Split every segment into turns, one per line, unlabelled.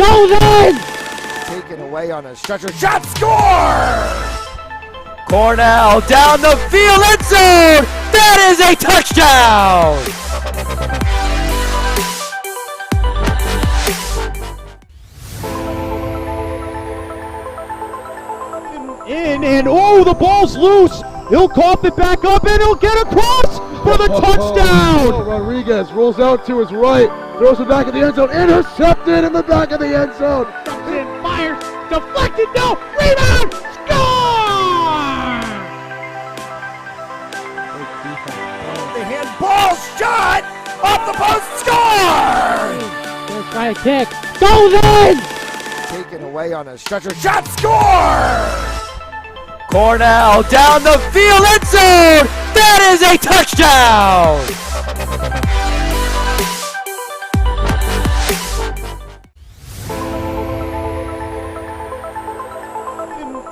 goes in!
Taken away on a stretcher, shot, score! Cornell down the field, end zone! That is a touchdown!
In and oh, the ball's loose. He'll cough it back up and he'll get across for the touchdown.
Rodriguez rolls out to his right, throws it back in the end zone, intercepted in the back of the end zone.
And fires, deflected, no, rebound, score!
The handball shot off the post, score!
Gonna try a kick, goes in!
Taken away on a stretcher, shot, score! Cornell down the field, end zone! That is a touchdown!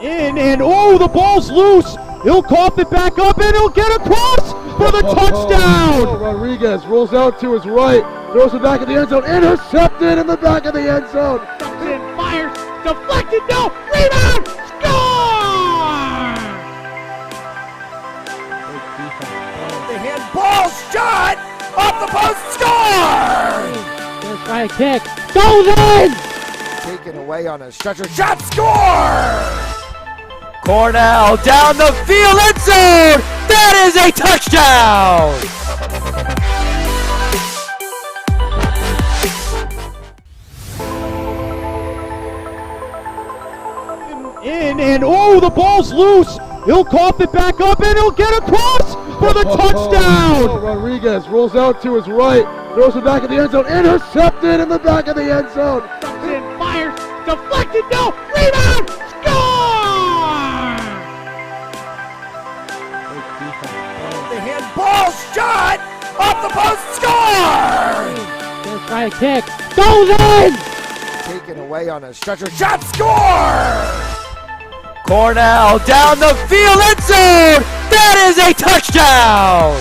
In and oh, the ball's loose. He'll cough it back up and he'll get across for the touchdown.
Rodriguez rolls out to his right, throws it back in the end zone, intercepted in the back of the end zone.
And fires, deflected, no, rebound, score!
The handball shot off the post, score!
Gonna try a kick, goes in!
Taken away on a stretcher, shot, score! Cornell down the field, end zone! That is a touchdown!
In and oh, the ball's loose. He'll cough it back up and he'll get across for the touchdown.
Rodriguez rolls out to his right, throws it back in the end zone, intercepted in the back of the end zone.
And fires, deflected, no, rebound, score!
The handball shot off the post, score!
Gonna try a kick, goes in!
Taken away on a stretcher, shot, score! Cornell down the field, end zone! That is a touchdown!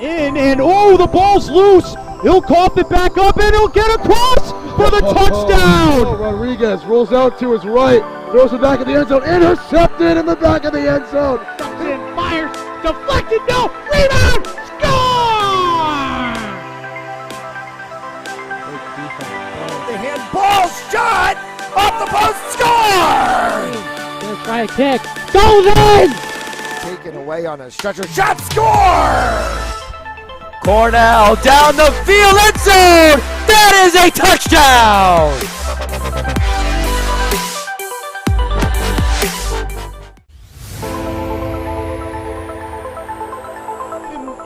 In and oh, the ball's loose. He'll cough it back up and he'll get across for the touchdown.
Rodriguez rolls out to his right, throws it back in the end zone, intercepted in the back of the end zone.
And fires, deflected, no, rebound, score!
The handball shot off the post, score!
Gonna try a kick, goes in!
Taken away on a stretcher, shot, score! Cornell down the field, end zone! That is a touchdown!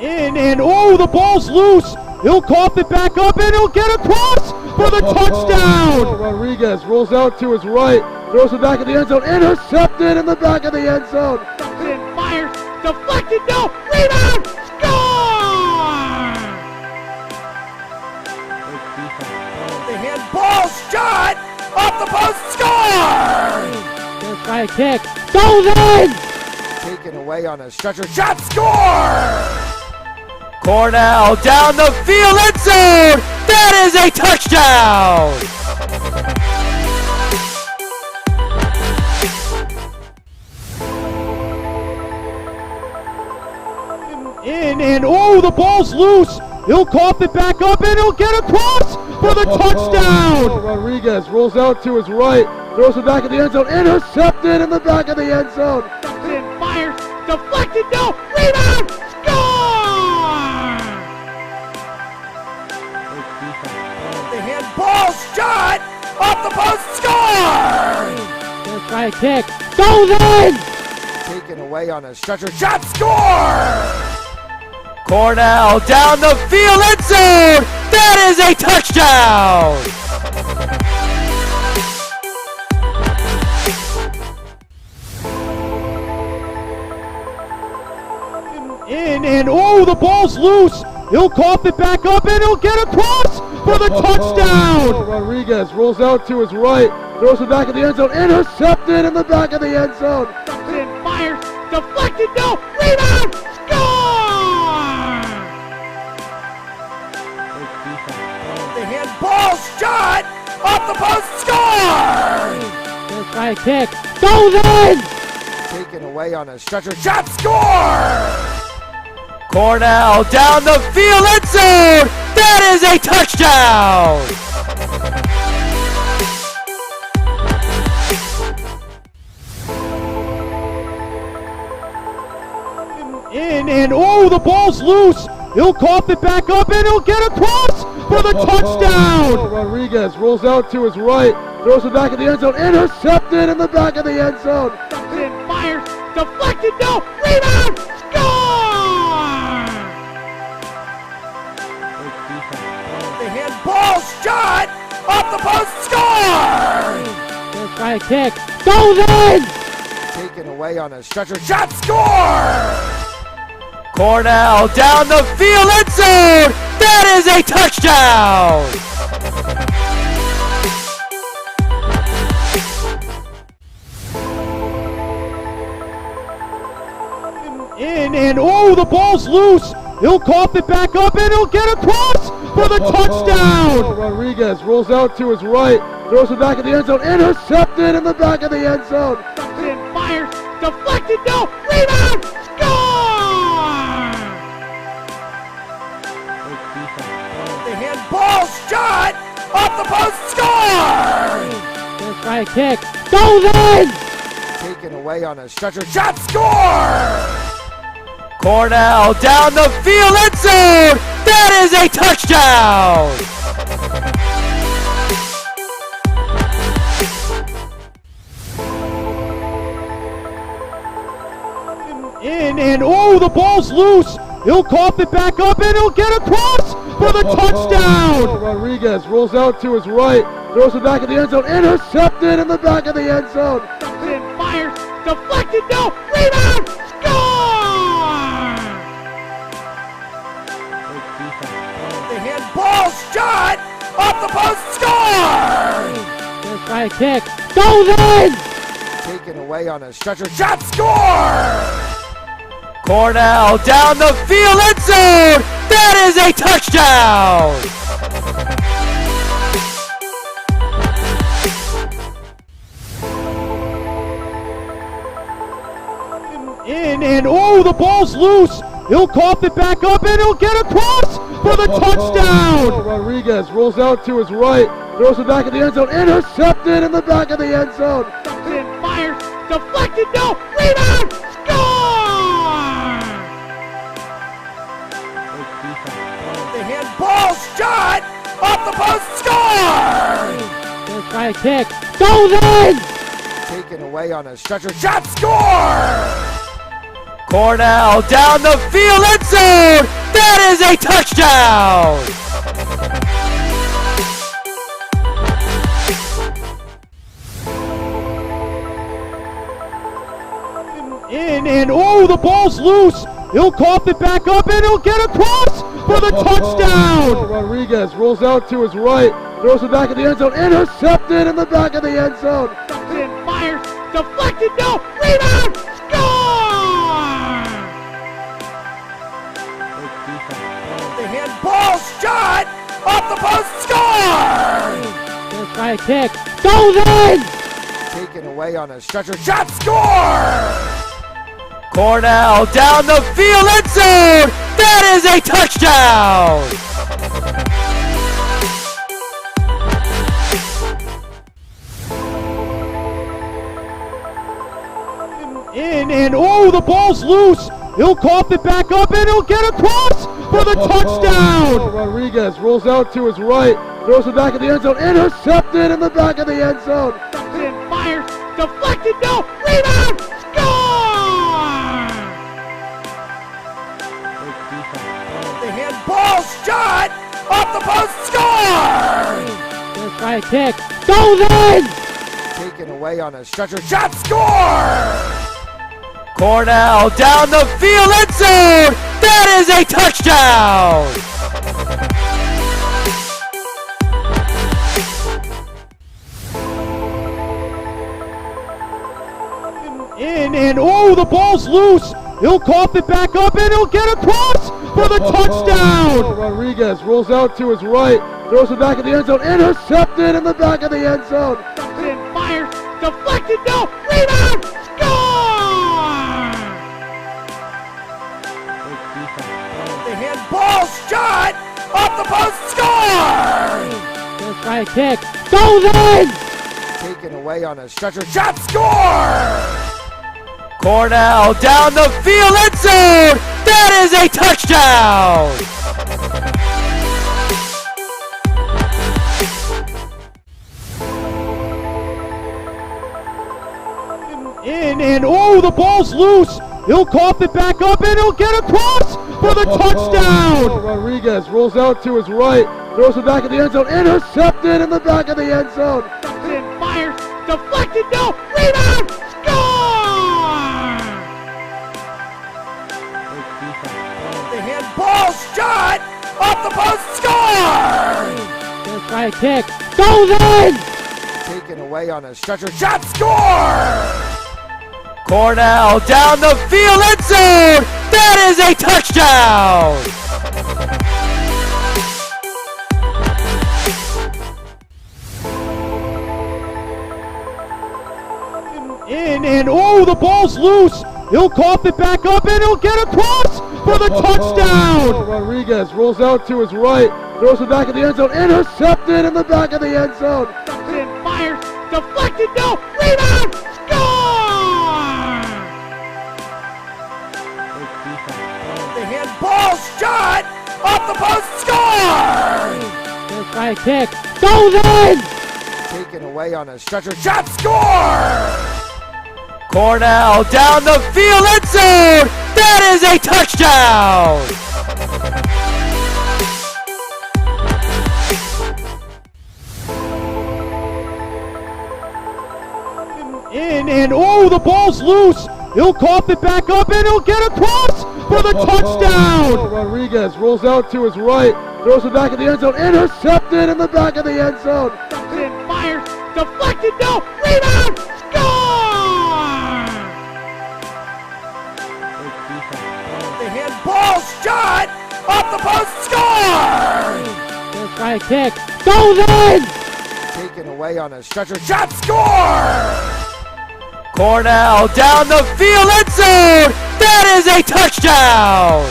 In and oh, the ball's loose. He'll cough it back up and he'll get across for the touchdown.
Rodriguez rolls out to his right, throws it back in the end zone, intercepted in the back of the end zone.
And fires, deflected, no, rebound, score!
The handball shot off the post, score!
Gonna try a kick, goes in!
Taken away on a stretcher, shot, score! Cornell down the field, end zone! That is a touchdown!
In and oh, the ball's loose. He'll cough it back up and he'll get across for the touchdown.
Rodriguez rolls out to his right, throws it back in the end zone, intercepted in the back of the end zone.
And fires, deflected, no, rebound, score!
The handball shot off the post, score!
Gonna try a kick, goes in!
Taken away on a stretcher, shot, score! Cornell down the field, end zone! That is a touchdown!
In and oh, the ball's loose. He'll cough it back up and he'll get across for the touchdown.
Rodriguez rolls out to his right, throws it back in the end zone, intercepted in the back of the end zone.
And fires, deflected, no, rebound!
post, score!
First try kick, goes in!
Taken away on a stretcher, shot, score! Cornell down the field, end zone! That is a touchdown!
In and oh, the ball's loose. He'll cough it back up and he'll get across for the touchdown.
Rodriguez rolls out to his right, throws it back in the end zone, intercepted in the back of the end zone.
And fires, deflected, no, rebound, score!
The handball shot off the post, score!
First try kick, goes in!
Taken away on a stretcher, shot, score! Cornell down the field, end zone! That is a touchdown!
In and oh, the ball's loose. He'll cough it back up and he'll get across for the touchdown.
Rodriguez rolls out to his right, throws it back in the end zone, intercepted in the back of the end zone.
And fires, deflected, no, rebound, score!
The handball shot off the post, score!
First try kick, goes in!
Taken away on a stretcher, shot, score! Cornell down the field, end zone! That is a touchdown!
In and oh, the ball's loose. He'll cough it back up and he'll get across for the touchdown.
Rodriguez rolls out to his right, throws it back in the end zone, intercepted in the back of the end zone.
And fires, deflected, no, rebound, score!
The handball shot off the post, score!
First try kick, goes in!
Taken away on a stretcher, shot, score! Cornell down the field, end zone! That is a touchdown!
In and oh, the ball's loose. He'll cough it back up and he'll get across for the touchdown.
Rodriguez rolls out to his right, throws it back in the end zone, intercepted in the back of the end zone.
And fires, deflected, no, rebound, score!
The handball shot off the post, score!
First try kick, goes in!
Taken away on a stretcher, shot, score! Cornell down the field, end zone! That is a touchdown!
In and oh, the ball's loose. He'll cough it back up and he'll get across for the touchdown.
Rodriguez rolls out to his right, throws it back in the end zone, intercepted in the back of the end zone.
And fires, deflected, no, rebound, score!
The handball shot off the post, score!
First try kick, goes in!
Taken away on a stretcher, shot, score! Cornell down the field, end zone! That is a touchdown!
In and oh, the ball's loose. He'll cough it back up and he'll get across for the touchdown.
Rodriguez rolls out to his right, throws it back in the end zone, intercepted in the back of the end zone.
And fires, deflected, no, rebound, score!
The handball shot off the post, score!
First try kick, goes in!
Taken away on a stretcher, shot, score! Cornell down the field, end zone! That is a touchdown!
In and oh, the ball's loose. He'll cough it back up and he'll get across for the touchdown.
Rodriguez rolls out to his right, throws it back in the end zone, intercepted in the back of the end zone.
Fires, deflected, no, rebound, score!
The handball shot off the post, score!
Gonna try a kick, goes in!
Taken away on a stretcher, shot, score! Cornell down the field, end zone! That is a touchdown!
In and oh, the ball's loose. He'll cough it back up and he'll get across for the touchdown.
Rodriguez rolls out to his right, throws it back in the end zone, intercepted in the back of the end zone.
Fires, deflected, no, rebound, score!
The handball shot off the post, score!
Gonna try a kick, goes in!
Taken away on a stretcher, shot, score! Cornell down the field, end zone! That is a touchdown!
In and oh, the ball's loose. He'll cough it back up and he'll get across for the touchdown.
Rodriguez rolls out to his right, throws it back in the end zone, intercepted in the back of the end zone.
Fires, deflected, no, rebound, score!
The handball shot off the post, score!
Gonna try a kick, goes in!
Taken away on a stretcher, shot, score! Cornell down the field, end zone! That is a touchdown!
In and oh, the ball's loose. He'll cough it back up and he'll get across for the touchdown.
Rodriguez rolls out to his right, throws it back in the end zone, intercepted in the back of the end zone.
Fires, deflected, no, rebound, score!
The handball shot off the post, score!
Gonna try a kick, goes in!
Taken away on a stretcher, shot, score! Cornell down the field, end zone! That is a touchdown!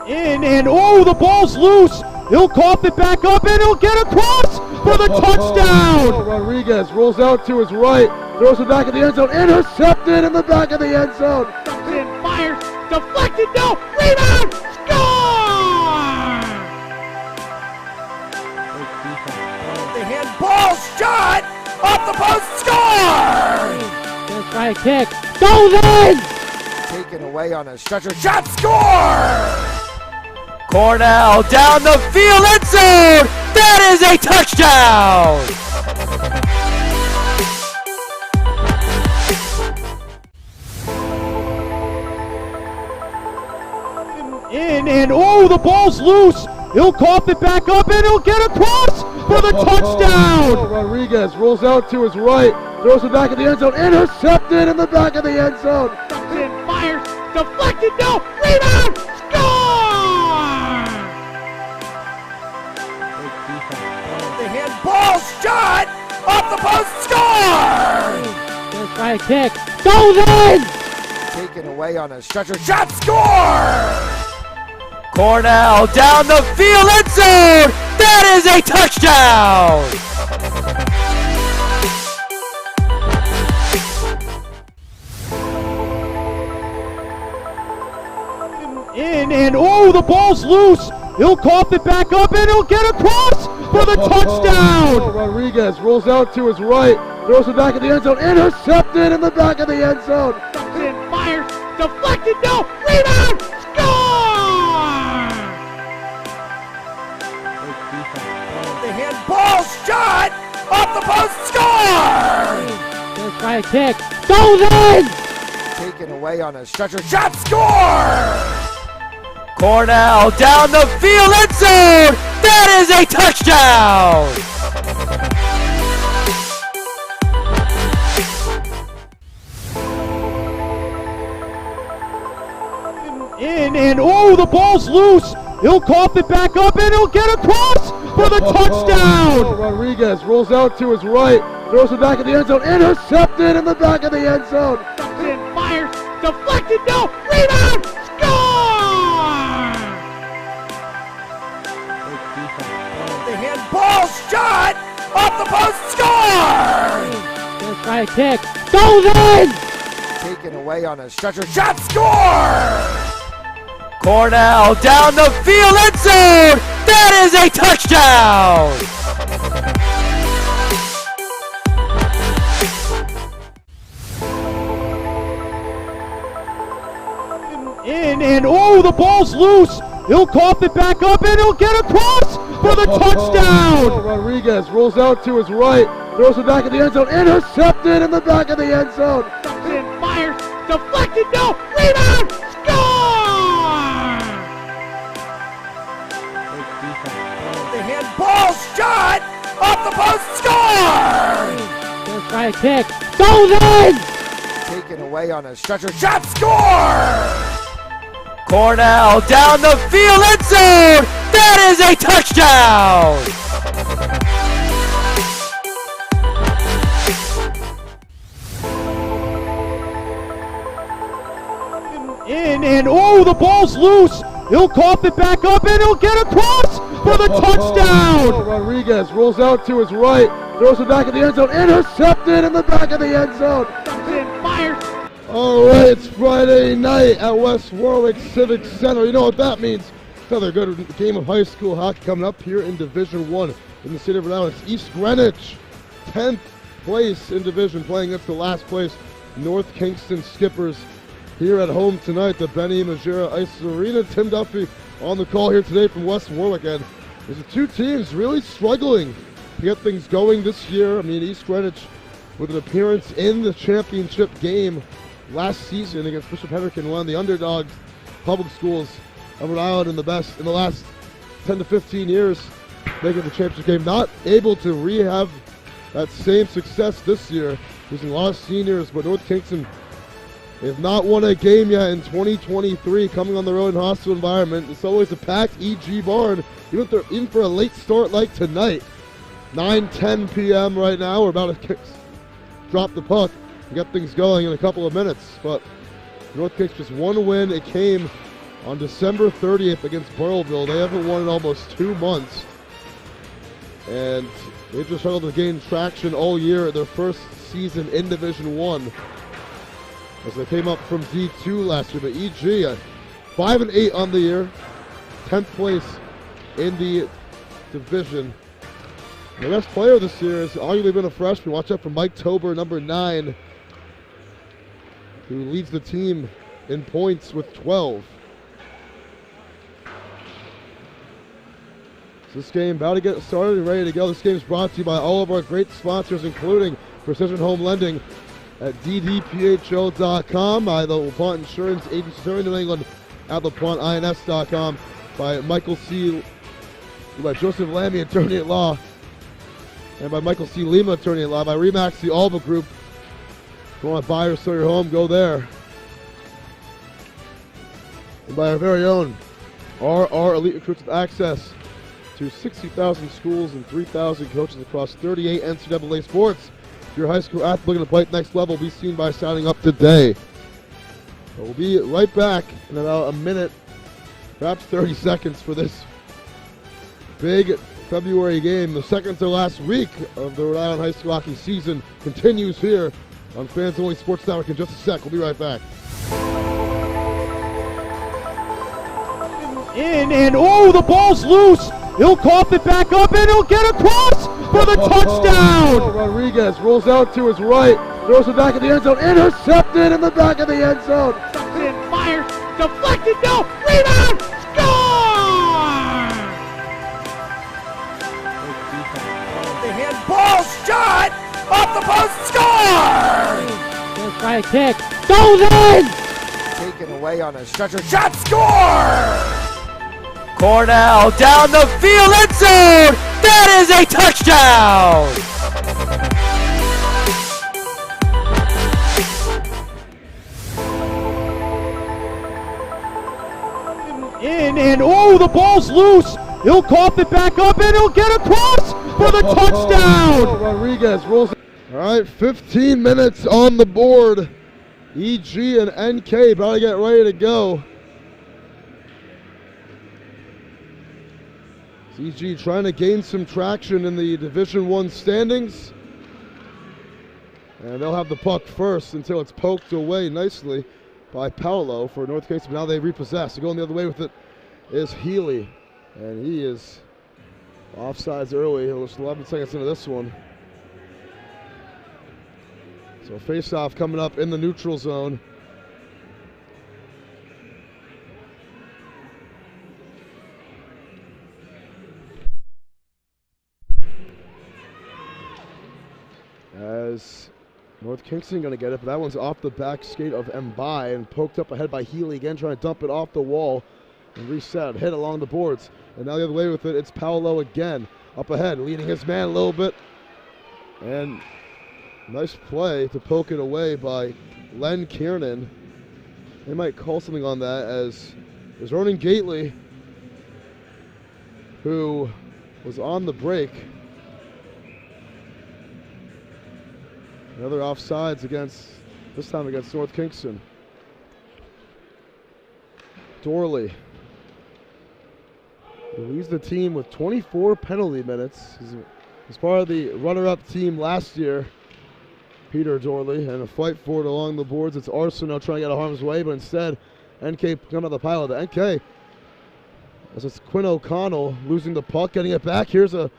In and oh, the ball's loose. He'll cough it back up and he'll get across for the touchdown.
Rodriguez rolls out to his right, throws it back in the end zone, intercepted in the back of the end zone.
Fires, deflected, no, rebound, score!
The handball shot off the post, score!
Gonna try a kick, goes in!
Taken away on a stretcher, shot, score! Cornell down the field, end zone! That is a touchdown!
In and oh, the ball's loose. He'll cough it back up and he'll get across for the touchdown.
Rodriguez rolls out to his right, throws it back in the end zone, intercepted in the back of the end zone.
Fires, deflected, no, rebound, score!
The handball shot off the post, score!
Gonna try a kick, goes in!
Taken away on a stretcher, shot, score! Cornell down the field, end zone! That is a touchdown!
In and oh, the ball's loose. He'll cough it back up and he'll get across for the touchdown.
Rodriguez rolls out to his right, throws it back in the end zone, intercepted in the back of the end zone.
Fires, deflected, no, rebound, score!
The handball shot off the post, score!
Gonna try a kick, goes in!
Taken away on a stretcher, shot, score! Cornell down the field, end zone! That is a touchdown!
And oh, the ball's loose. He'll cough it back up and he'll get across for the touchdown.
Rodriguez rolls out to his right, throws it back in the end zone, intercepted in the back of the end zone.
And fires, deflected, no, rebound, score!
The handball shot off the post, score!
Let's try a kick, goes in!
Taken away on a stretcher, shot, score! Cornell down the field, end zone! That is a touchdown!
And oh, the ball's loose. He'll cough it back up and he'll get across for the touchdown.
Rodriguez rolls out to his right, throws it back in the end zone, intercepted in the back of the end zone.
And fires, deflected, no, rebound, score!
The handball shot off the post, score!
Let's try a kick, goes in!
Taken away on a stretcher, shot, score! Cornell down the field, end zone! That is a touchdown!
And oh, the ball's loose. He'll cough it back up and he'll get across for the touchdown.
Rodriguez rolls out to his right, throws it back in the end zone, intercepted in the back of the end zone.
And fires.
All right, it's Friday night at West Warwick Civic Center. You know what that means. Another good game of high school hockey coming up here in Division 1 in the city of Rhode Island. It's East Greenwich, 10th place in Division, playing against the last place North Kingston Skippers here at home tonight, the Benny Majera Ice Arena. Tim Duffy on the call here today from West Warwick, and there's the two teams really struggling to get things going this year. I mean, East Greenwich with an appearance in the championship game last season against Bishop Henrican, one of the underdogs public schools of Rhode Island in the last 10 to 15 years, making the championship game. Not able to have that same success this year, losing a lot of seniors, but North Kingston has not won a game yet in 2023, coming on the road in a hostile environment. It's always a packed EG barn, even for a late start like tonight. 9:10 p.m. right now. We're about to drop the puck and get things going in a couple of minutes. But North Kingston just one win. It came on December 30th against Burrillville. They haven't won in almost 2 months. And they just struggled to gain traction all year at their first season in Division 1. As they came up from D2 last year. But EG, 5-8 on the year, 10th place in the division. The best player this year has arguably been a freshman. Watch out for Mike Tober, number 9, who leads the team in points with 12. So this game about to get started and ready to go. This game is brought to you by all of our great sponsors, including Precision Home Lending at ddpho.com, by the LaPont Insurance Agency serving New England at LaPontINS.com, by by Joseph Lammy, attorney at law, and by Michael C. Lima, attorney at law, by Remax the Alba Group. If you want to buy or sell your home, go there. And by our very own RR Elite Recruits with access to 60,000 schools and 3,000 coaches across 38 NCAA sports. If you're a high school athlete looking to play at the next level, be seen by signing up today. So we'll be right back in about a minute, perhaps 30 seconds for this big February game. The second to last week of the Rhode Island high school hockey season continues here on Fans Only Sports Network in just a sec. We'll be right back.
And oh, the ball's loose. He'll cough it back up and he'll get across for the touchdown.
Rodriguez rolls out to his right, throws it back in the end zone, intercepted in the back of the end zone.
And fires, deflected, no, rebound, score!
The handball shot off the post, score!
Let's try a kick, goes in!
Taken away on a stretcher, shot, score! Cornell down the field, end zone! That is a touchdown!
And oh, the ball's loose. He'll cough it back up and he'll get across for the touchdown.
Rodriguez rolls. All right, 15 minutes on the board. EG and NK about to get ready to go. EG trying to gain some traction in the Division I standings. And they'll have the puck first until it's poked away nicely by Paolo for North Kingston. Now they repossess. Going the other way with it is Healy. And he is offsides early. Just 11 seconds into this one. So face-off coming up in the neutral zone. As North Kingston going to get it, but that one's off the back skate of Mbai and poked up ahead by Healy again, trying to dump it off the wall and reset, hit along the boards. And now the other way with it, it's Paolo again, up ahead, leading his man a little bit. And nice play to poke it away by Len Kiernan. They might call something on that, as there's Ronan Gately, who was on the break. Another offsides against, this time against North Kingston. Dorley, who leads the team with 24 penalty minutes. He's part of the runner-up team last year, Peter Dorley, and a fight for it along the boards. It's Arsenault trying to get out of harm's way, but instead, NK coming out the pile. The NK, as it's Quinn O'Connell losing the puck, getting it back. Here's a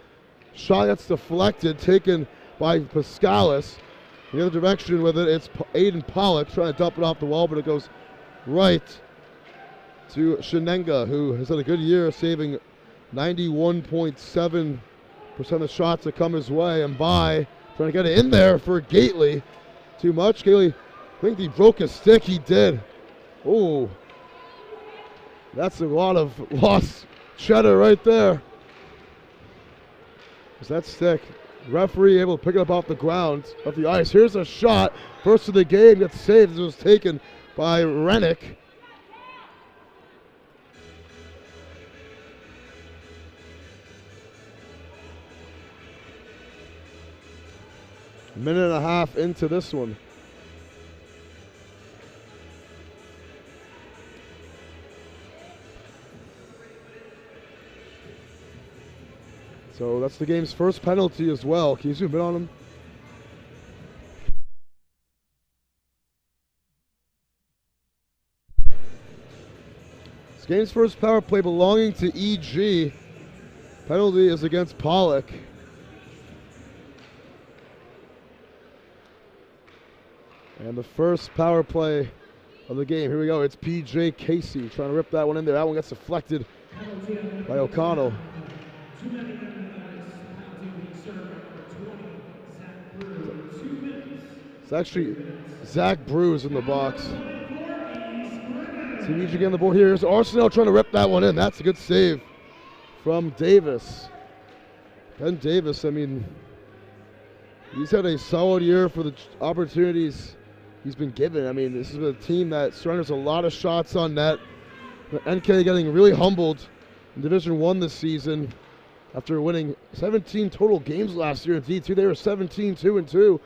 shot that's deflected, taken by Pascalis. The other direction with it, it's Aiden Pollock trying to dump it off the wall, but it goes right to Shenenga, who has had a good year, saving 91.7% of the shots that come his way. And trying to get it in there for Gately. Too much. Gately, I think he broke his stick. He did. Oh, that's a lot of lost cheddar right there. Is that stick? Referee able to pick it up off the ground, off the ice. Here's a shot. First of the game gets saved. It was taken by Rennick. A minute and a half into this one. So that's the game's first penalty as well. Can you zoom in on him? This game's first power play belonging to EG. Penalty is against Pollock. And the first power play of the game. Here we go. It's PJ Casey trying to rip that one in there. That one gets deflected by O'Connell. It's actually Zach Brews in the box. See EG on the board here. Here's Arsenault trying to rip that one in. That's a good save from Davis. Ben Davis, I mean, he's had a solid year for the opportunities he's been given. I mean, this is a team that surrenders a lot of shots on net. NK getting really humbled in Division I this season after winning 17 total games last year in D2. They were 17-2-2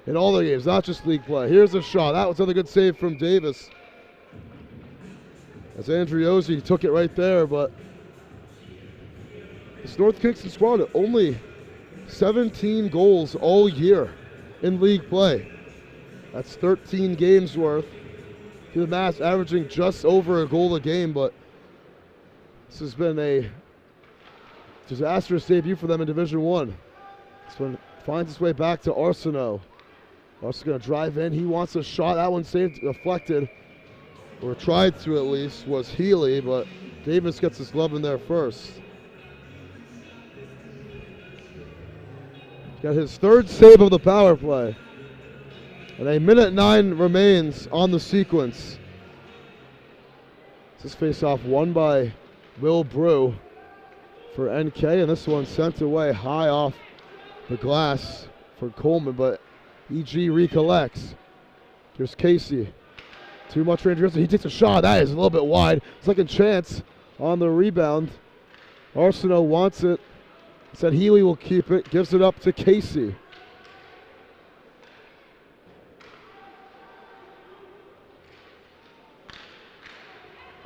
in all their games, not just league play. Here's a shot. That was another good save from Davis. As Andriozzi took it right there, but this North Kingston squad only 17 goals all year in league play. That's 13 games worth. Do the math, averaging just over a goal a game, but this has been a disastrous debut for them in Division I. This one finds its way back to Arsenault. Arsenault going to drive in. He wants a shot. That one saved, deflected, or tried to at least, was Healy, but Davis gets his glove in there first. Got his third save of the power play. And a minute 9 remains on the sequence. This face-off won by Will Brew for NK, and this one sent away high off the glass for Coleman, but EG recollects. Here's Casey. Too much range. He takes a shot. That is a little bit wide. Second chance on the rebound. Arsenault wants it. Said Healy will keep it. Gives it up to Casey.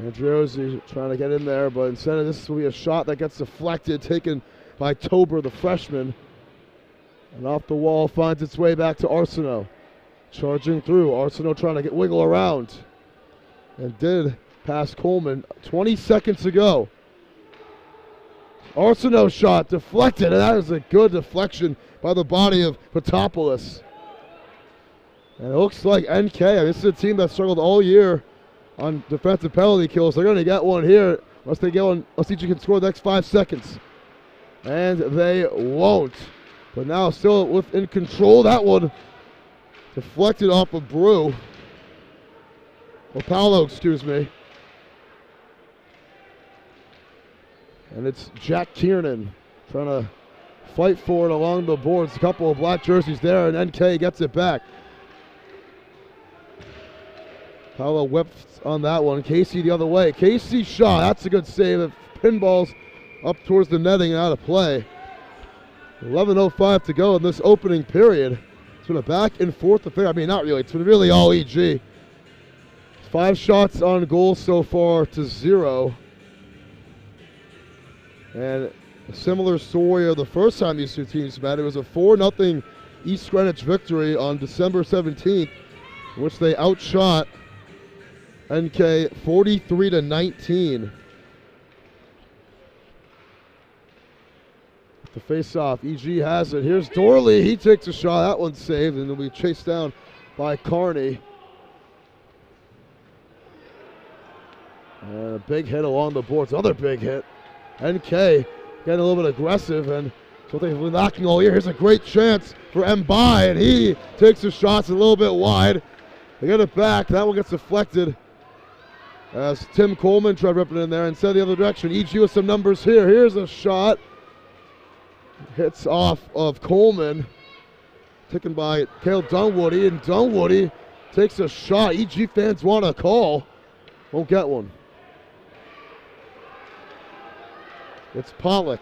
Andriozzi trying to get in there, but instead of this will be a shot that gets deflected, taken by Tober, the freshman. And off the wall finds its way back to Arsenault. Charging through. Arsenault trying to wiggle around. And did pass Coleman. 20 seconds to go. Arsenault shot deflected, and that is a good deflection by the body of Patopoulos. And it looks like NK, this is a team that struggled all year on defensive penalty kills. They're going to get one here unless they get one. Let's see if you can score the next 5 seconds. And they won't. But now still within control. That one deflected off of Brew. Or Paolo, excuse me. And it's Jack Kiernan trying to fight for it along the boards. A couple of black jerseys there, and NK gets it back. Paolo whips on that one. Casey the other way. Casey shot. That's a good save. It pinballs up towards the netting and out of play. 11:05 to go in this opening period. It's been a back and forth affair. I mean, not really. It's been really all EG. 5 shots on goal so far to 0. And a similar story of the first time these two teams met. It was a 4-0 East Greenwich victory on December 17th, in which they outshot NK 43-19. The face-off, EG has it. Here's Dorley. He takes a shot. That one's saved, and it'll be chased down by Carney. And a big hit along the boards. Another big hit. NK getting a little bit aggressive, and so they've been knocking all year. Here's a great chance for Mbai, and he takes the shots a little bit wide. They get it back. That one gets deflected as Tim Coleman tried ripping it in there and sent the other direction. EG with some numbers here. Here's a shot. Hits off of Coleman. Taken by Cale Dunwoody, and Dunwoody takes a shot. EG fans want a call. Won't get one. It's Pollock.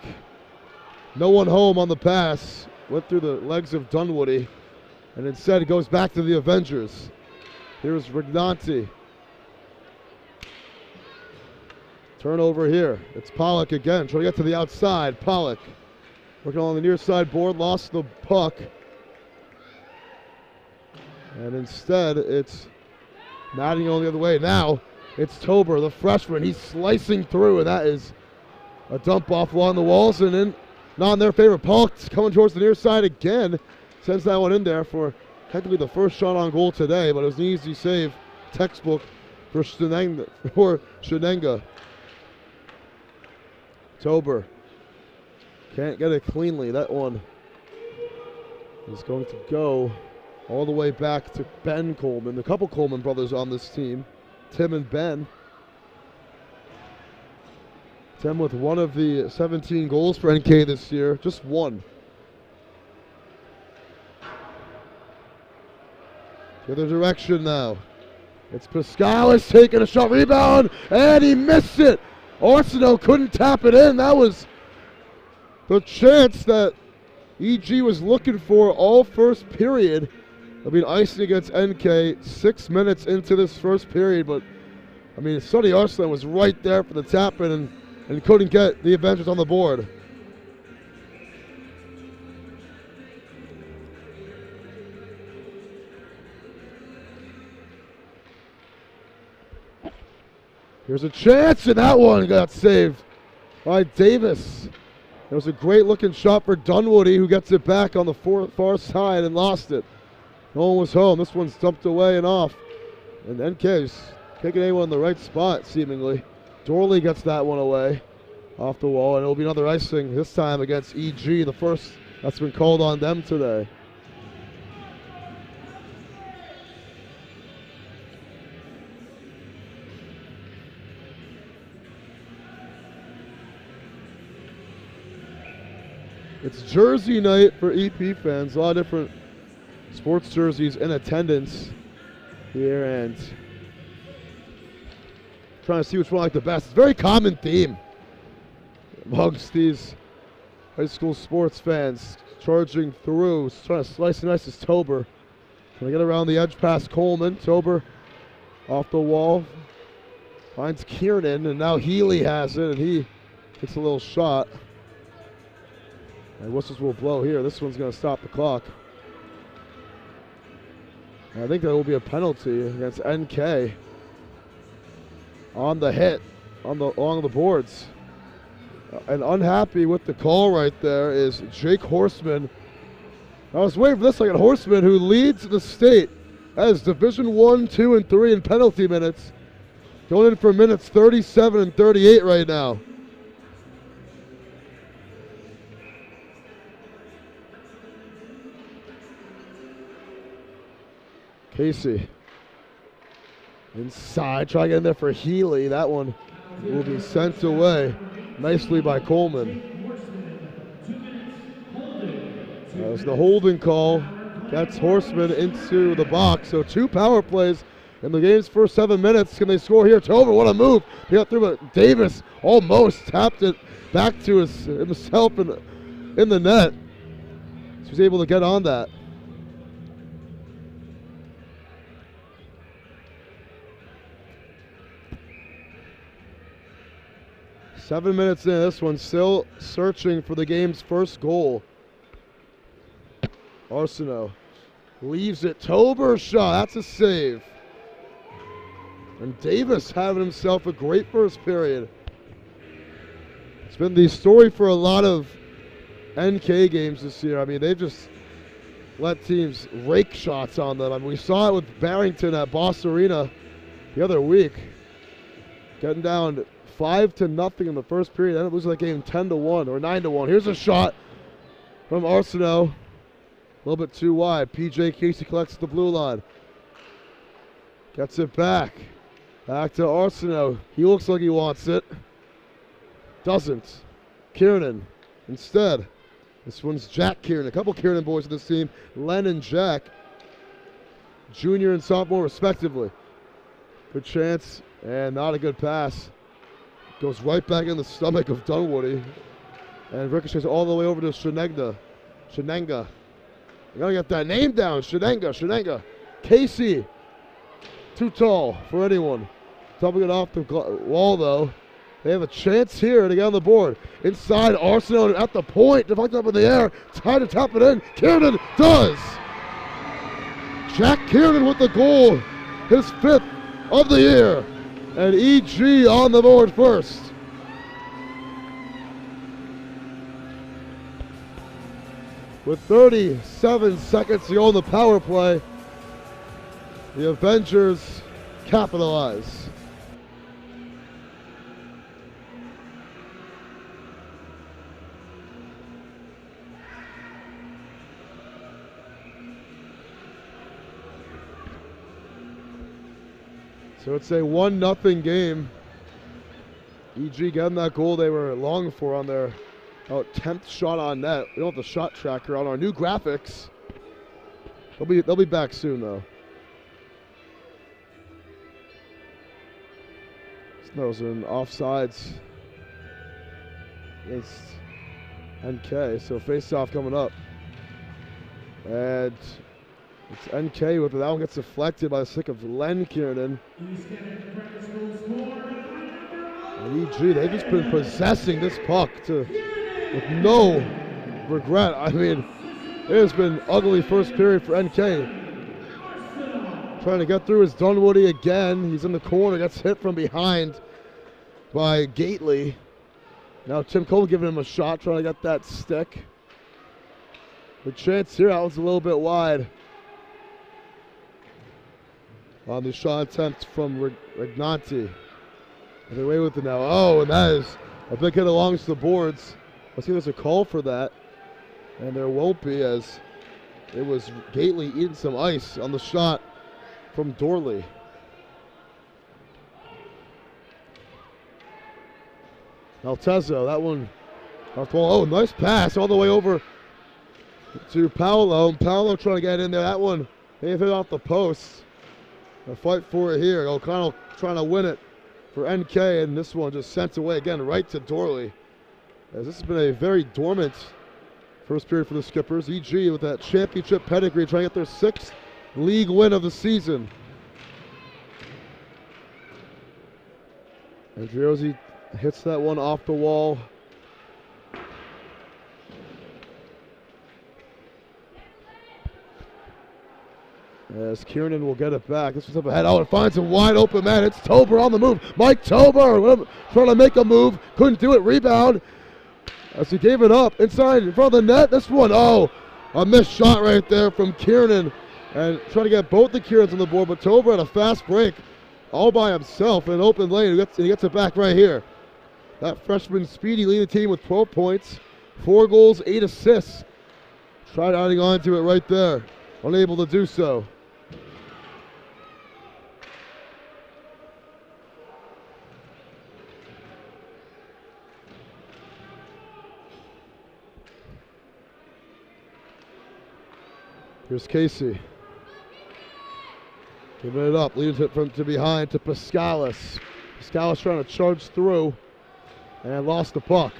No one home on the pass. Went through the legs of Dunwoody. And instead it goes back to the Avengers. Here's Rignanti. Turnover here. It's Pollock again. Trying to get to the outside. Pollock working along the near side board. Lost the puck. And instead it's Mattingly the other way. Now it's Tober, the freshman. He's slicing through, and that is a dump off along the walls, and then not in their favor. Pollock's coming towards the near side again. Sends that one in there for technically the first shot on goal today, but it was an easy save. Textbook for Shenenga. Tober can't get it cleanly. That one is going to go all the way back to Ben Coleman. A couple Coleman brothers on this team, Tim and Ben. Tim with one of the 17 goals for NK this year, just one. The other direction now. It's Pascalis taking a shot, rebound, and he missed it. Arsenault couldn't tap it in. That was the chance that EG was looking for all first period. I mean, icing against NK 6 minutes into this first period, but I mean, Sonny Arsenault was right there for the tap in and couldn't get the Avengers on the board. Here's a chance, and that one got saved by Davis. It was a great looking shot for Dunwoody, who gets it back on the far side and lost it. No one was home. This one's dumped away and off. And NK's taking anyone in the right spot, seemingly. Dorley gets that one away off the wall, and it'll be another icing, this time against EG, the first that's been called on them today. It's jersey night for EP fans. A lot of different sports jerseys in attendance here, and trying to see which one I like the best. It's a very common theme amongst these high school sports fans. Charging through, trying to slice and ice is Tober. Trying to get around the edge past Coleman. Tober off the wall. Finds Kiernan, and now Healy has it, and he takes a little shot. And whistles will blow here. This one's going to stop the clock. And I think there will be a penalty against NK on the hit along the boards. And unhappy with the call right there is Jake Horseman. I was waiting for this like a Horseman, who leads the state as Division 1, 2, and 3 in penalty minutes. Going in for minutes 37 and 38 right now. Casey inside, trying to get in there for Healy. That one will be sent away nicely by Coleman. As the holding call gets Horseman into the box. So 2 power plays in the game's first 7 minutes. Can they score here? Tober, what a move. He got through, but Davis almost tapped it back to himself in the net. He was able to get on that. Seven minutes in, this one still searching for the game's first goal. Arsenault leaves it. Tober shot, that's a save. And Davis having himself a great first period. It's been the story for a lot of NK games this year. I mean, they've just let teams rake shots on them. I mean, we saw it with Barrington at Boss Arena the other week. Getting down 5-0 in the first period, then losing that game 10-1 or 9-1. Here's a shot from Arsenault. A little bit too wide. PJ Casey collects the blue line. Gets it back. Back to Arsenault. He looks like he wants it. Doesn't. Kiernan instead. This one's Jack Kiernan. A couple Kiernan boys in this team. Len and Jack. Junior and sophomore respectively. Good chance and not a good pass. Goes right back in the stomach of Dunwoody. And ricochets all the way over to Shenenga. You gotta get that name down. Shenenga. Casey. Too tall for anyone. Dumping it off the wall though. They have a chance here to get on the board. Inside, Arsenault at the point. Deflected up in the air. Trying to tap it in. Kiernan does. Jack Kiernan with the goal. His 5th of the year. And EG on the board first. With 37 seconds to go in the power play, the Avengers capitalize. So it's a 1-0 game. EG getting that goal they were longing for on their 10th shot on net. We don't have the shot tracker on our new graphics. They'll be back soon though. That was an offsides against NK. So face-off coming up. And it's NK with it. That one gets deflected by the stick of Len Kiernan. And EG, they've just been possessing this puck with no regret. I mean, it has been ugly first period for NK. Trying to get through is Dunwoody again. He's in the corner, gets hit from behind by Gately. Now Tim Cole giving him a shot, trying to get that stick. The chance here, that was a little bit wide. On the shot attempt from Rignanti. And away with it now. Oh, and that is a big hit along to the boards. Let's see if there's a call for that. And there won't be, as it was Gately eating some ice on the shot from Dorley. Altezzo, that one Oh, nice pass all the way over to Paolo. Paolo trying to get in there. That one may have hit off the post. A fight for it here. O'Connell trying to win it for NK, and this one just sent away again right to Dorley. As this has been a very dormant first period for the Skippers. EG with that championship pedigree trying to get their 6th league win of the season. Andriozzi hits that one off the wall. As Kiernan will get it back. This one's up ahead. Oh, it finds a wide open man. It's Tober on the move. Mike Tober trying to make a move. Couldn't do it. Rebound. As he gave it up inside in front of the net. This one, oh, a missed shot right there from Kiernan. And trying to get both the Kiernans on the board. But Tober had a fast break all by himself in an open lane. He gets it back right here. That freshman Speedy leading the team with 12 points, 4 goals, 8 assists. Tried adding on to it right there. Unable to do so. Here's Casey. Giving it up, leads it from to behind to Pascalis. Pascalis trying to charge through and lost the puck.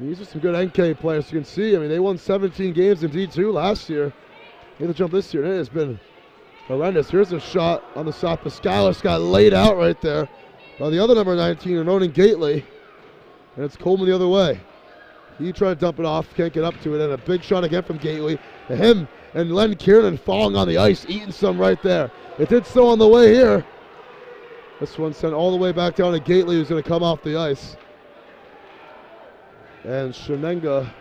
These are some good NK players. You can see, I mean, they won 17 games in D2 last year. Made the jump this year, and it has been horrendous. Here's a shot on the side. Pascalis got laid out right there by the other number 19, Ronan Gately, and it's Coleman the other way. He tried to dump it off, can't get up to it, and a big shot again from Gately. Him and Len Kiernan falling on the ice, eating some right there. It did so on the way here. This one sent all the way back down to Gately, who's going to come off the ice. And Shenenga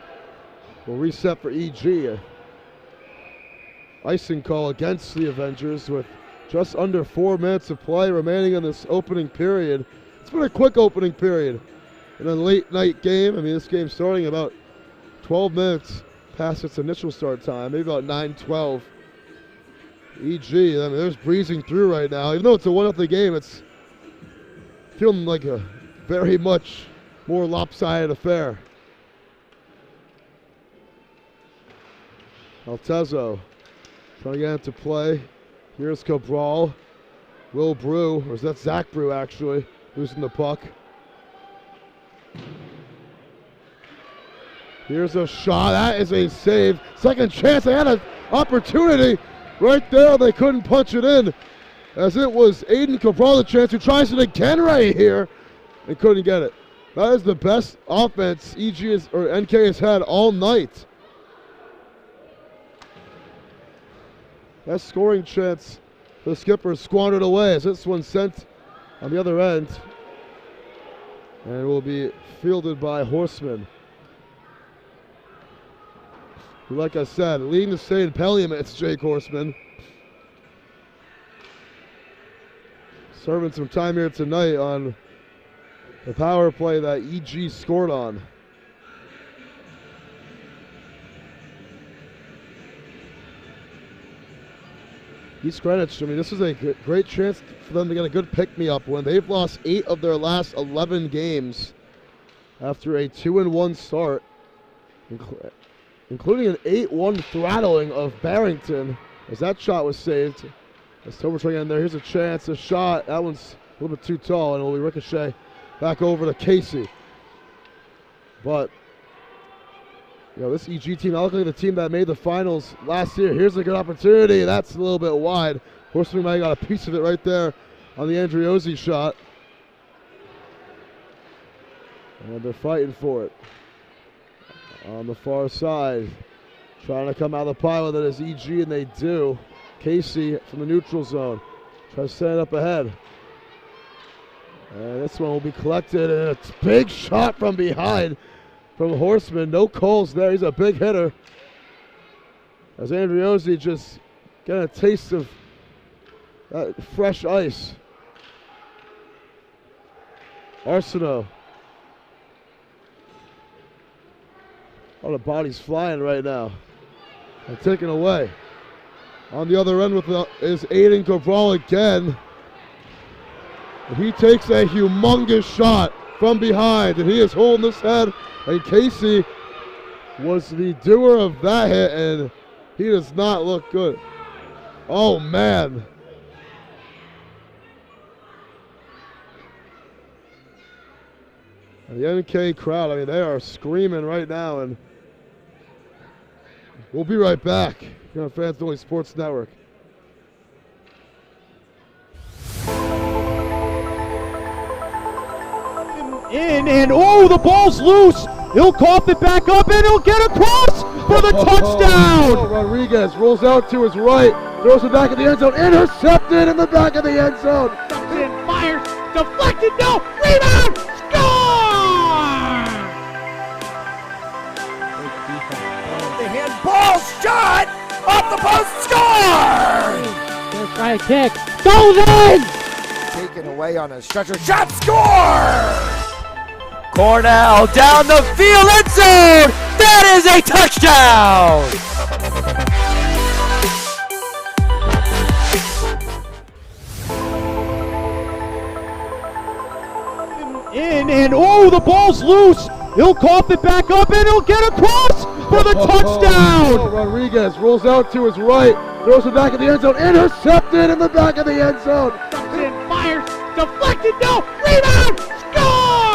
will reset for EG. Icing call against the Avengers with just under 4 minutes of play remaining in this opening period. It's been a quick opening period in a late night game. I mean, this game starting about 12 minutes past its initial start time, maybe about 9:12. EG, I mean, they're just breezing through right now. Even though it's a 1-0 game, it's feeling like a very much more lopsided affair. Altezzo trying to get into play. Here's Cabral. Will Brew, or is that Zach Brew actually, losing the puck. Here's a shot. That is a save. Second chance. They had an opportunity right there. They couldn't punch it in, as it was Aiden Cabral, the chance, who tries it again right here and couldn't get it. That is the best offense NK has had all night. That scoring chance for the Skippers squandered away as this one sent on the other end and will be fielded by Horseman, who, like I said, leading the state in penalty minutes, Jake Horseman. Serving some time here tonight on the power play that EG scored on. East Greenwich, I mean, this is a great chance for them to get a good pick-me-up win. They've lost 8 of their last 11 games after a 2-1 start, including an 8-1 throttling of Barrington, as that shot was saved. As Tober trying to get in there, here's a chance, a shot. That one's a little bit too tall, and it will be ricochet back over to Casey. But, you know, this EG team, not looking like the team that made the finals last year. Here's a good opportunity. That's a little bit wide. Horseman might have got a piece of it right there on the Andriozzi shot. And they're fighting for it. On the far side, trying to come out of the pile with it as EG, and they do. Casey from the neutral zone. Tries to stand up ahead. And this one will be collected, and a big shot from behind from Horseman. No calls there. He's a big hitter. As Andriozzi just getting a taste of that fresh ice. Arsenault. All the bodies flying right now and taken away. On the other end is Aiden Cabral again. And he takes a humongous shot from behind, and he is holding his head, and Casey was the doer of that hit, and he does not look good. Oh, man. And the NK crowd, I mean, they are screaming right now, and we'll be right back here on Fans Only Sports Network.
And oh, the ball's loose. He'll cough it back up, and he'll get across for the touchdown.
Rodriguez rolls out to his right, throws it back in the end zone, intercepted in the back of the end zone.
And fires, deflected, no, rebound, score!
The handball shot off the post, score!
Gonna try a kick, goes in!
Taken away on a stretcher, shot, score! Cornell down the field, end zone! That is a touchdown!
And oh, the ball's loose. He'll cough it back up, and he'll get across for the touchdown.
Rodriguez rolls out to his right, throws it back in the end zone, intercepted in the back of the end zone.
And fires, deflected, no, rebound, score!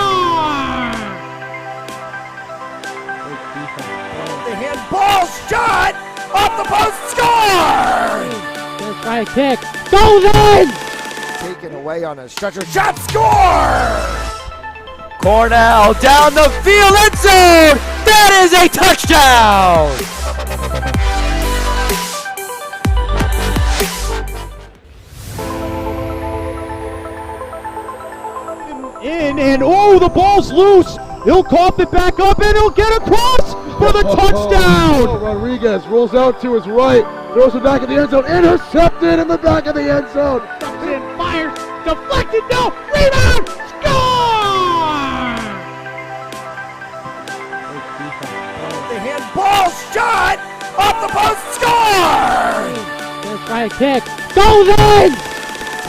The handball shot off the post, score!
Gonna try a kick, goes in!
Taken away on a stretcher, shot, score! Cornell down the field, end zone! That is a touchdown!
And oh, the ball's loose. He'll cough it back up, and he'll get across for the touchdown.
Rodriguez rolls out to his right, throws it back in the end zone, intercepted in the back of the end zone.
And fires, deflected, no, rebound, score!
The handball shot off the post, score!
Gonna try a kick, goes in!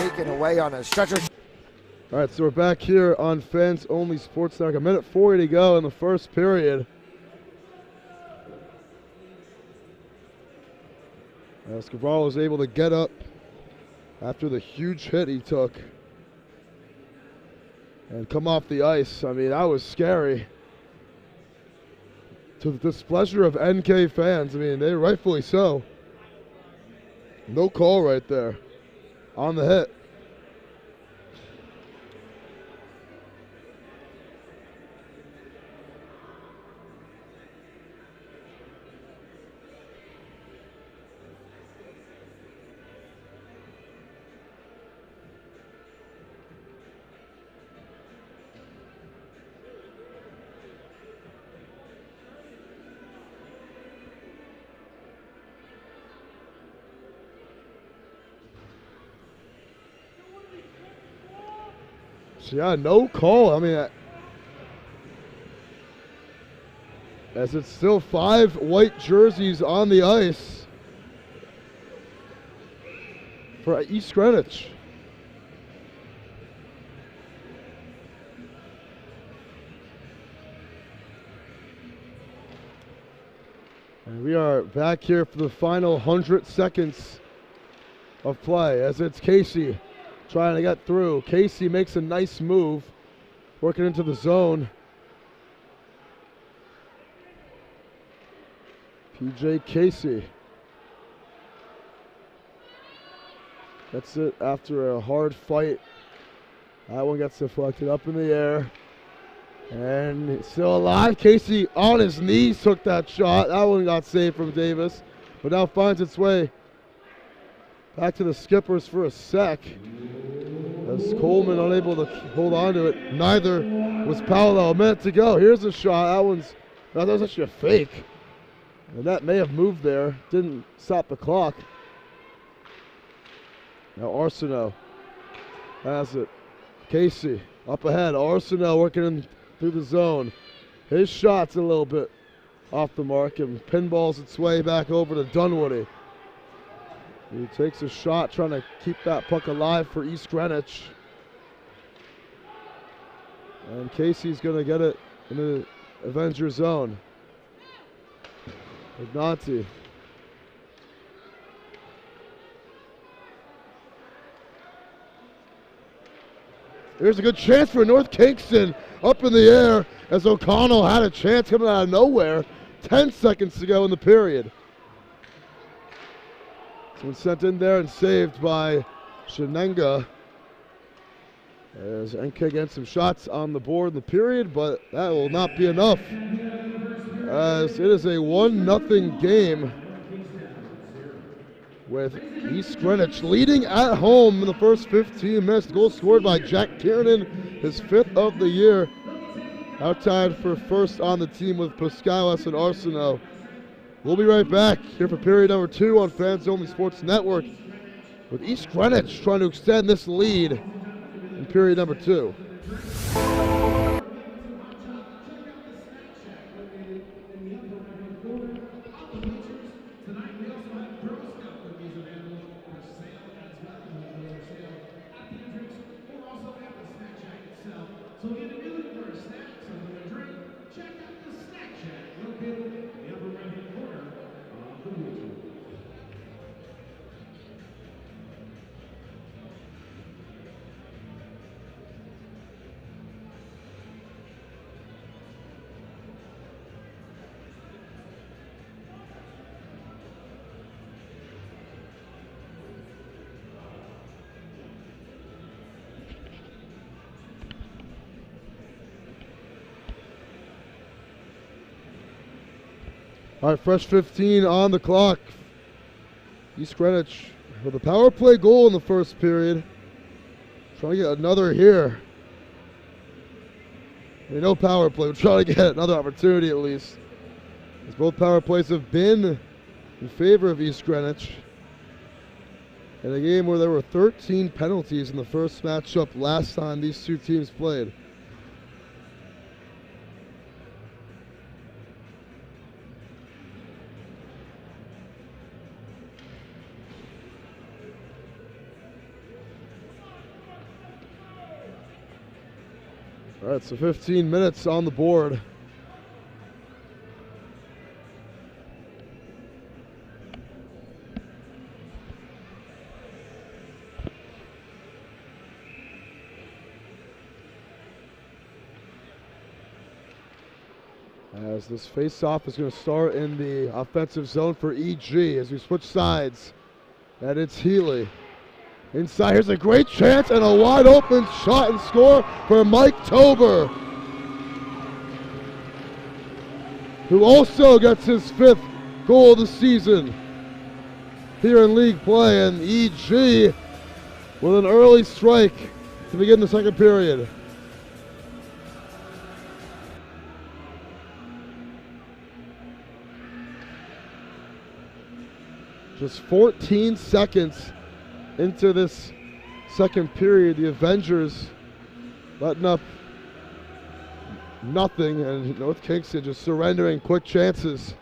Taken away on a stretcher.
All right, so we're back here on Fans Only Sports Network. A minute 40 to go in the first period. As Cabral was able to get up after the huge hit he took and come off the ice. I mean, that was scary. To the displeasure of NK fans, I mean, they rightfully so. No call right there on the hit. Yeah, no call. I mean, as it's still 5 white jerseys on the ice for East Greenwich. And we are back here for the final 100 seconds of play as it's Casey trying to get through. Casey makes a nice move, working into the zone. PJ Casey. That's it after a hard fight. That one gets deflected up in the air. And it's still alive. Casey on his knees took that shot. That one got saved from Davis, but now finds its way back to the Skippers for a sec. As Coleman unable to hold on to it. Neither was Paolo. A minute to go. Here's a shot. That was actually a fake. And that may have moved there. Didn't stop the clock. Now Arsenault has it. Casey up ahead. Arsenault working in through the zone. His shot's a little bit off the mark and pinballs its way back over to Dunwoody. He takes a shot trying to keep that puck alive for East Greenwich. And Casey's going to get it in the Avenger zone. Ignati. Here's a good chance for North Kingston up in the air as O'Connell had a chance coming out of nowhere 10 seconds to go in the period. Someone sent in there and saved by Shenenga. As NK gets some shots on the board in the period, but that will not be enough. As it is a 1-0 game with East Greenwich leading at home in the first 15 minutes. Goal scored by Jack Kiernan, his 5th of the year. Outside for first on the team with Pascalis and Arsenault. We'll be right back here for period number 2 on Fans Only Sports Network with East Greenwich trying to extend this lead in period number 2.
So if you're looking for a snack, something to drink, check out the Snack Shack located in the upper right-hand corner of the wheelchair.
All right, fresh 15 on the clock. East Greenwich with a power play goal in the first period. Trying to get another here. No power play. We're trying to get another opportunity at least. As both power plays have been in favor of East Greenwich. In a game where there were 13 penalties in the first matchup last time these two teams played. All right, so 15 minutes on the board. As this face-off is going to start in the offensive zone for EG as we switch sides. And it's Healy. Inside, here's a great chance and a wide open shot and score for Mike Tober, who also gets his 5th goal of the season here in league play. And EG with an early strike to begin the second period. Just 14 seconds into this second period, the Avengers letting up nothing, and North Kingston just surrendering quick chances.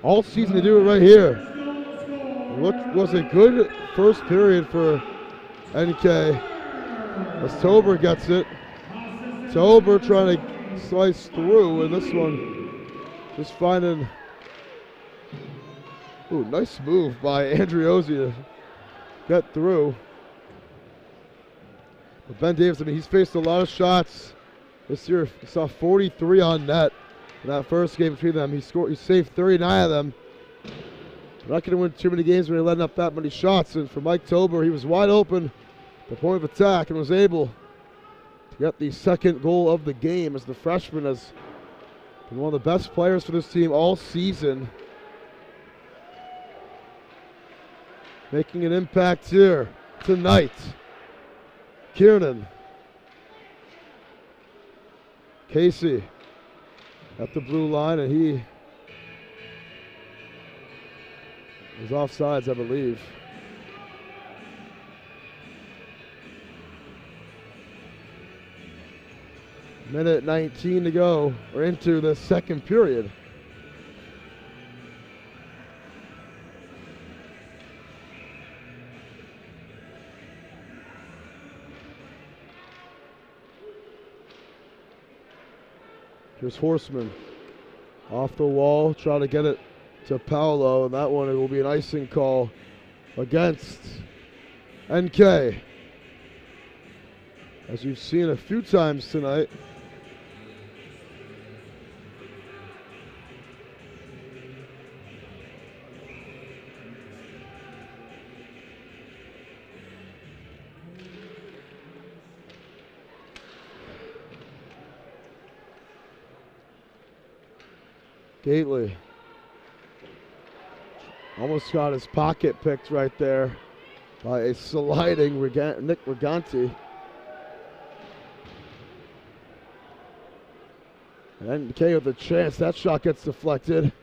All season to do it right here. What was a good first period for NK. As Tober gets it. Tober trying to slice through, and this one just finding. Ooh, nice move by Andriozzi to get through. But Ben Davis, I mean, he's faced a lot of shots this year. He saw 43 on net in that first game between them. He saved 39 of them. They're not going to win too many games when they're letting up that many shots. And for Mike Tober, he was wide open at the point of attack and was able to get the second goal of the game as the freshman has been one of the best players for this team all season. Making an impact here tonight. Kiernan. Casey at the blue line, and he was offsides, I believe. Minute 19 to go. We're into the second period. Here's Horseman. Off the wall, trying to get it to Paolo, and that one it will be an icing call against NK. As you've seen a few times tonight. Gately almost got his pocket picked right there by a sliding Nick Riganti. And NK with a chance. That shot gets deflected.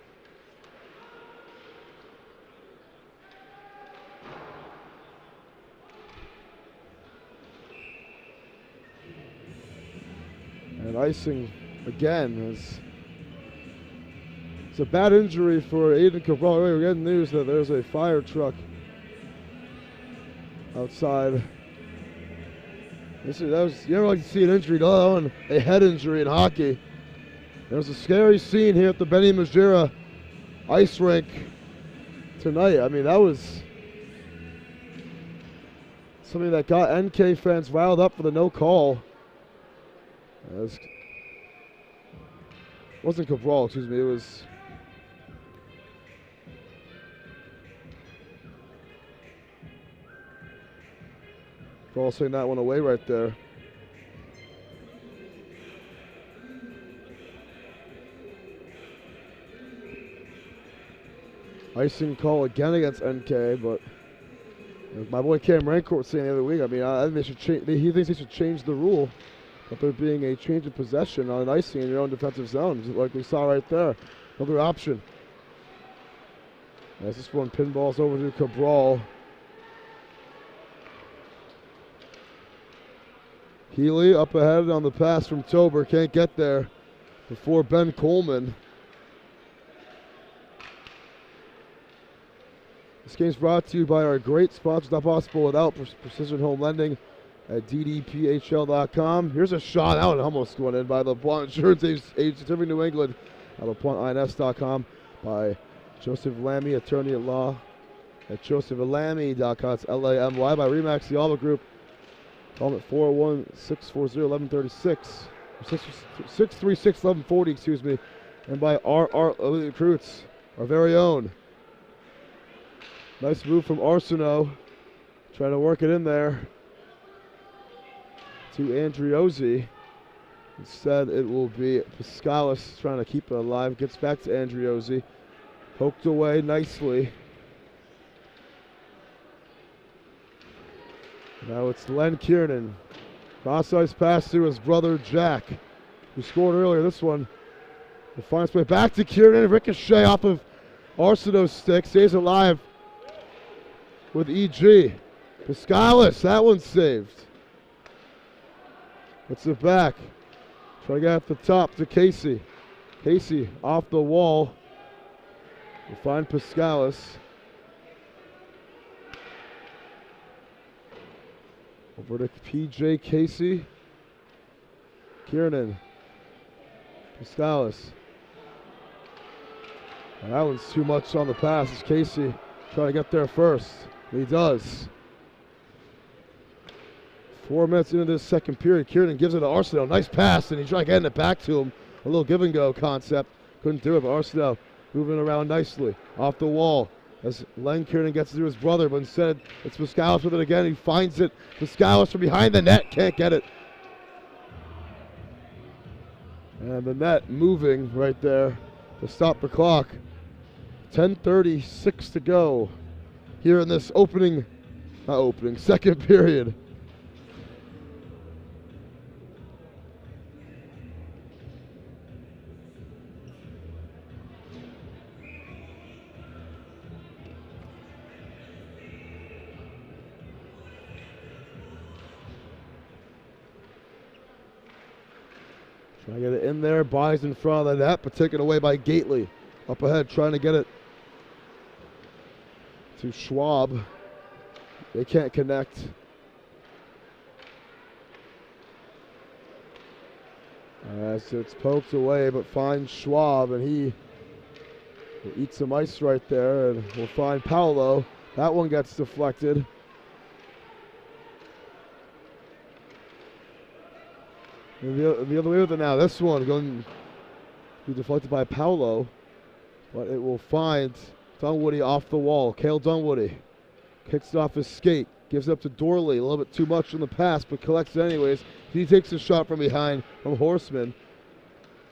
And icing again is. It's a bad injury for Aiden Cabral. We're getting news that there's a fire truck outside. You never like to see an injury, on a head injury in hockey. There was a scary scene here at the Benny Majera ice rink tonight. I mean, that was something that got NK fans riled up for the no call. It wasn't Cabral, excuse me. It was Cabral saying that one away right there. Icing call again against NK, but my boy Cam Rancourt was saying the other week, I mean, I think they should change. He thinks they should change the rule of there being a change of possession on an icing in your own defensive zone, like we saw right there. Another option. As this one pinballs over to Cabral. Healy up ahead on the pass from Tober, can't get there before Ben Coleman. This game's brought to you by our great sponsors, not possible without Precision Home Lending at ddphl.com. Here's a shot out, almost went in by LeBlanc Insurance Agency of New England at LeBlancINS.com by Joseph Lamy, attorney at law at josephlamy.com. It's LAMY by Remax, the Alba Group. Call them at 401-640-1136. 636-1140, excuse me. And by our Elite Recruits, our very own. Nice move from Arsenault. Trying to work it in there to Andriozzi. Instead, it will be Piscalis trying to keep it alive. Gets back to Andriozzi. Poked away nicely. Now it's Len Kiernan. Cross-ice pass to his brother Jack, who scored earlier. This one will find its way back to Kiernan. Ricochet off of Arsenault's stick. Stays alive with EG. Piscalis, that one's saved. Gets it back. Try to get at the top to Casey. Casey off the wall. We'll find Piscalis. Over to PJ Casey. Kiernan. Piscalis. That one's too much on the pass. It's Casey trying to get there first. He does. 4 minutes into this second period, Kiernan gives it to Arsenault. Nice pass, and he's trying to get it back to him. A little give and go concept. Couldn't do it, but Arsenault moving around nicely. Off the wall as Len Kiernan gets it to his brother, but instead it's Piscalis with it again. He finds it. Piscalis from behind the net, can't get it. And the net moving right there to stop the clock. 10:36 to go here in this second period. Trying to get it in there, buys in front of the net, but taken away by Gately. Up ahead, trying to get it to Schwab. They can't connect. As it's poked away, but finds Schwab, and he will eat some ice right there, and we'll find Paolo. That one gets deflected. And the other way with it now. This one going to be deflected by Paolo, but it will find Dunwoody off the wall. Cale Dunwoody kicks it off his skate, gives it up to Dorley. A little bit too much in the pass, but collects it anyways. He takes a shot from behind from Horseman,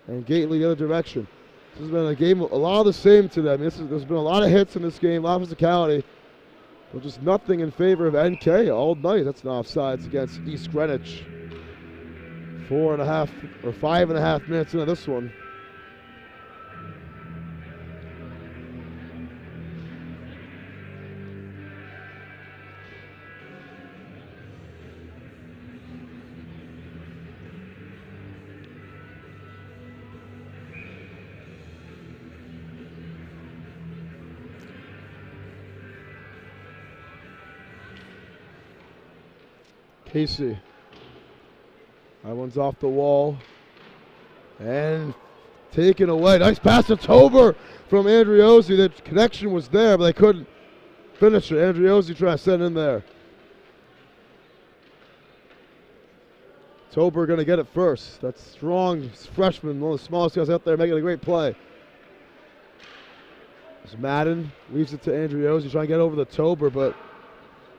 and Gately the other direction. This has been a game, a lot of the same today. I mean, there's been a lot of hits in this game, a lot of physicality, but just nothing in favor of NK all night. That's an offsides against East Greenwich. 4.5 or 5.5 minutes into this one. Casey. That one's off the wall. And taken away. Nice pass to Tober from Andriozzi. The connection was there, but they couldn't finish it. Andriozzi trying to send in there. Tober going to get it first. That's strong freshman, one of the smallest guys out there, making a great play. As Madden leaves it to Andriozzi, trying to get over the Tober, but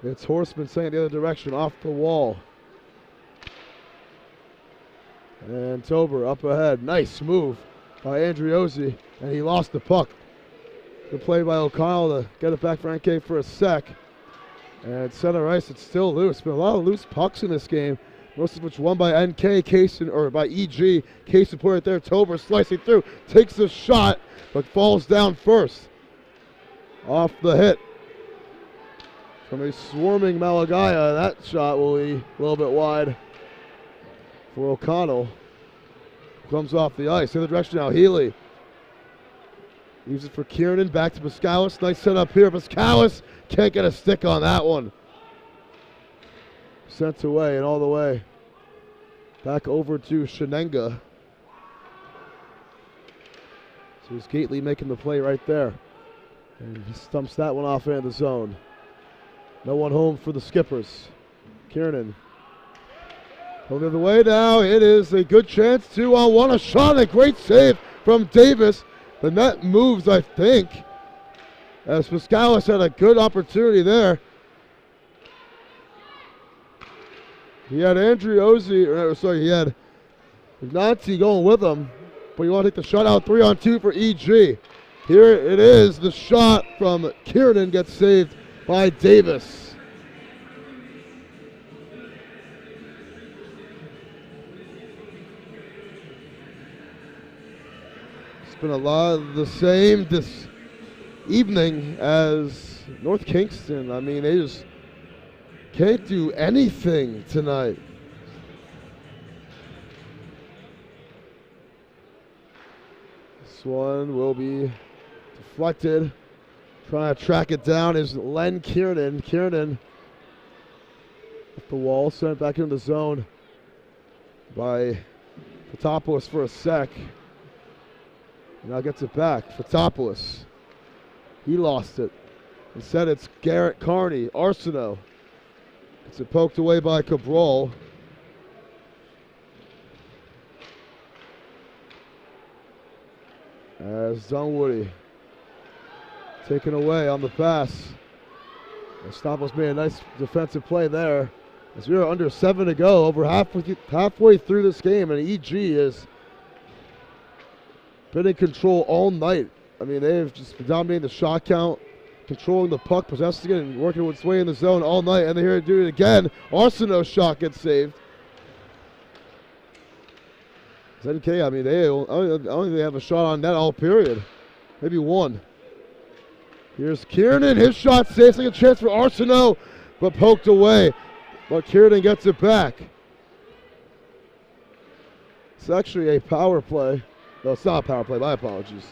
it's Horseman saying the other direction, off the wall. And Tober up ahead. Nice move by Andriozzi, and he lost the puck. Good play by O'Connell to get it back for NK for a sec. And center ice, it's still loose. Been a lot of loose pucks in this game, most of which won by NK, Kaysen, or by EG. Kaysen put it there. Tober slicing through, takes the shot, but falls down first. Off the hit from a swarming Malagaya. That shot will be a little bit wide for O'Connell. Comes off the ice. In the direction now, Healy. Leaves it for Kiernan. Back to Pascalis. Nice setup here. Pascalis can't get a stick on that one. Sent away and all the way. Back over to Shenenga. So it's Gately making the play right there. And he stumps that one off in the zone. No one home for the Skippers. Kiernan. Going the other way now. It is a good chance, 2-on-1. A shot, a great save from Davis. The net moves, I think, as Pascalis had a good opportunity there. He had he had Ignazi going with him, but you want to take the shutout 3-on-2 for EG. Here it is. The shot from Kiernan gets saved by Davis. Been a lot of the same this evening as North Kingston. I mean, they just can't do anything tonight. This one will be deflected. Trying to track it down is Len Kiernan. Kiernan off the wall, sent back into the zone by Fotopoulos for a sec. Now gets it back. Fotopoulos. He lost it. Instead, it's Garrett Carney. Arsenault. Gets it poked away by Cabral. As Dunwoody taken away on the pass. Fotopoulos made a nice defensive play there. As we are under 7 to go, over halfway through this game, and EG is been in control all night. I mean, they've just been dominating the shot count, controlling the puck, possessing it, and working its way in the zone all night. And they're here to do it again. Arsenault's shot gets saved. NK, I mean, I don't think they have a shot on net all period. Maybe one. Here's Kiernan. His shot saved. Second chance for Arsenault, but poked away. But Kiernan gets it back. It's actually a power play. No, it's not a power play. My apologies.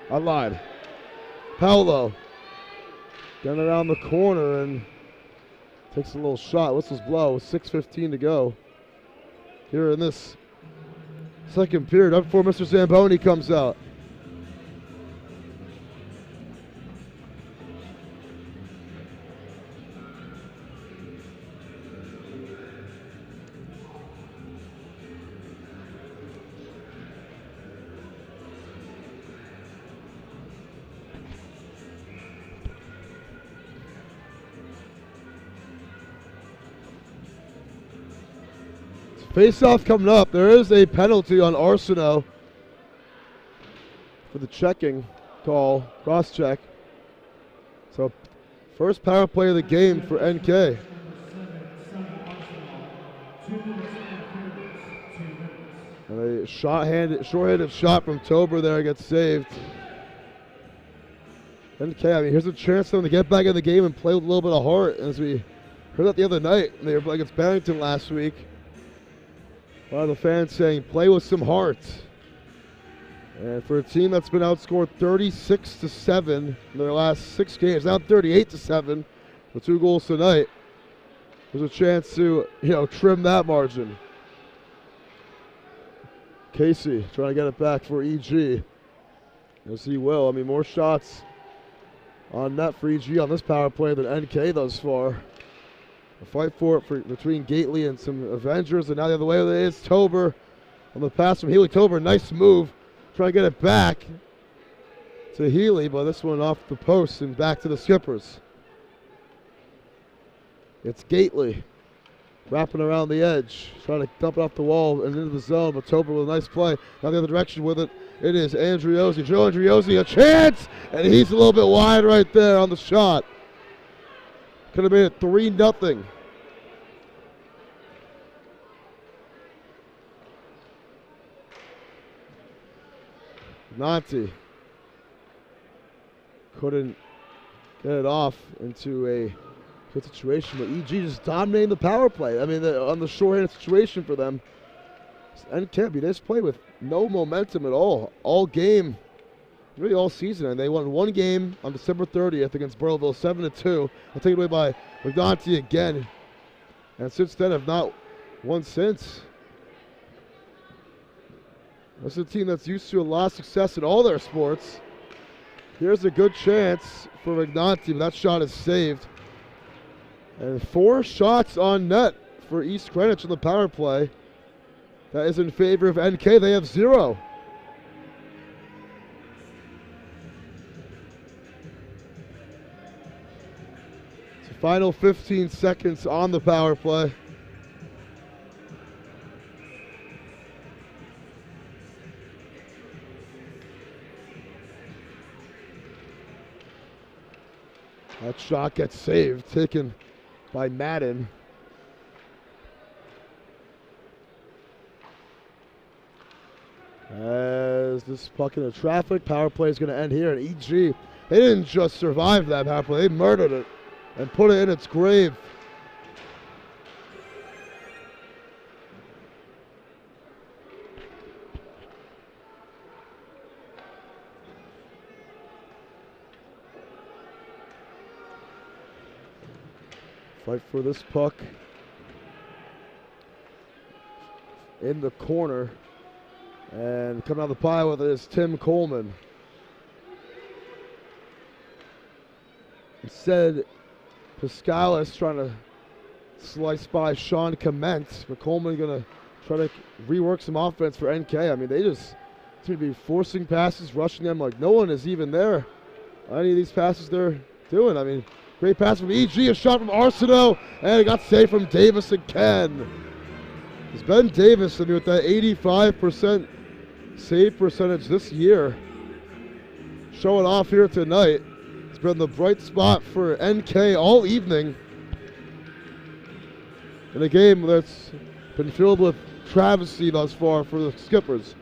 I lied. Paolo getting it around the corner and takes a little shot. Whistles blow. 6:15 to go here in this second period. Up before Mr. Zamboni comes out. Face-off coming up. There is a penalty on Arsenault for the checking call, cross-check. So first power play of the game for NK. And a short-handed shot from Tober there gets saved. NK, I mean, here's a chance for them to get back in the game and play with a little bit of heart. As we heard that the other night, they were playing against Barrington last week. A lot of the fans saying, play with some heart. And for a team that's been outscored 36-7 in their last 6 games, now 38-7 with 2 goals tonight, there's a chance to, trim that margin. Casey trying to get it back for EG. As he will. I mean, more shots on net for EG on this power play than NK thus far. A fight for it between Gately and some Avengers, and now the other way is Tober on the pass from Healy. Tober, nice move, trying to get it back to Healy, but this one off the post and back to the Skippers. It's Gately wrapping around the edge, trying to dump it off the wall and into the zone, but Tober with a nice play. Now the other direction with it. It is Andriozzi. Joe Andriozzi, a chance, and he's a little bit wide right there on the shot. Could have made it 3-0. Nanti couldn't get it off into a good situation, but EG just dominating the power play. I mean, on the short-handed situation for them. And they just play with no momentum at all game, really all season. And they won 1 game on December 30th against Burleville, 7-2. I'll take it away by McNaughty again. And since then, have not won since. This is a team that's used to a lot of success in all their sports. Here's a good chance for McNaughty, but that shot is saved. And 4 shots on net for East Greenwich on the power play. That is in favor of NK. They have 0. So final 15 seconds on the power play. That shot gets saved, taken by Madden. As this puck into traffic, power play is going to end here. And EG, they didn't just survive that power play, they murdered it and put it in its grave. Fight for this puck in the corner. And coming out of the pile with it is Tim Coleman. Instead, Piscalis trying to slice by Sean Clement. But Coleman going to try to rework some offense for NK. I mean, they just seem to be forcing passes, rushing them like no one is even there. Any of these passes they're doing. I mean, great pass from EG, a shot from Arsenault, and it got saved from Davis again. It's Ben Davis, I mean, with that 85% save percentage this year, showing off here tonight. It's been the bright spot for NK all evening in a game that's been filled with travesty thus far for the Skippers.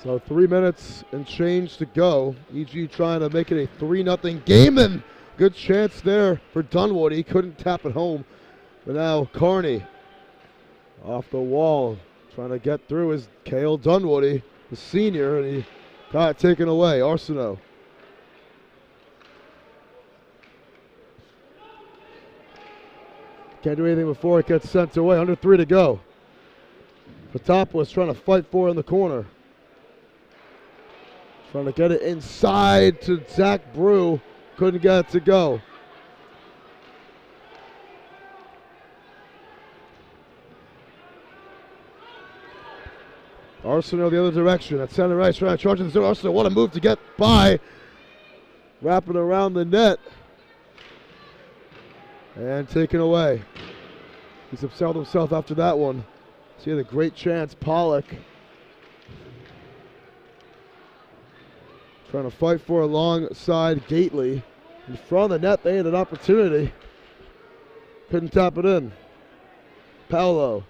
So 3 minutes and change to go. EG trying to make it a 3-0 game, and good chance there for Dunwoody. He couldn't tap it home. But now Carney off the wall, Trying to get through is Cale Dunwoody, the senior, and he got it taken away. Arsenault. Can't do anything before it gets sent away. Under 3 to go. Patopoulos trying to fight for it in the corner. Trying to get it inside to Zach Brew. Couldn't get it to go. Arsenault the other direction. At center right, trying to charge in the zone. Arsenault, what a move to get by. Wrapping around the net. And taken away. He's upset with himself after that one. So he had a great chance. Pollock trying to fight for alongside Gately. In front of the net, they had an opportunity. Couldn't tap it in. Paolo.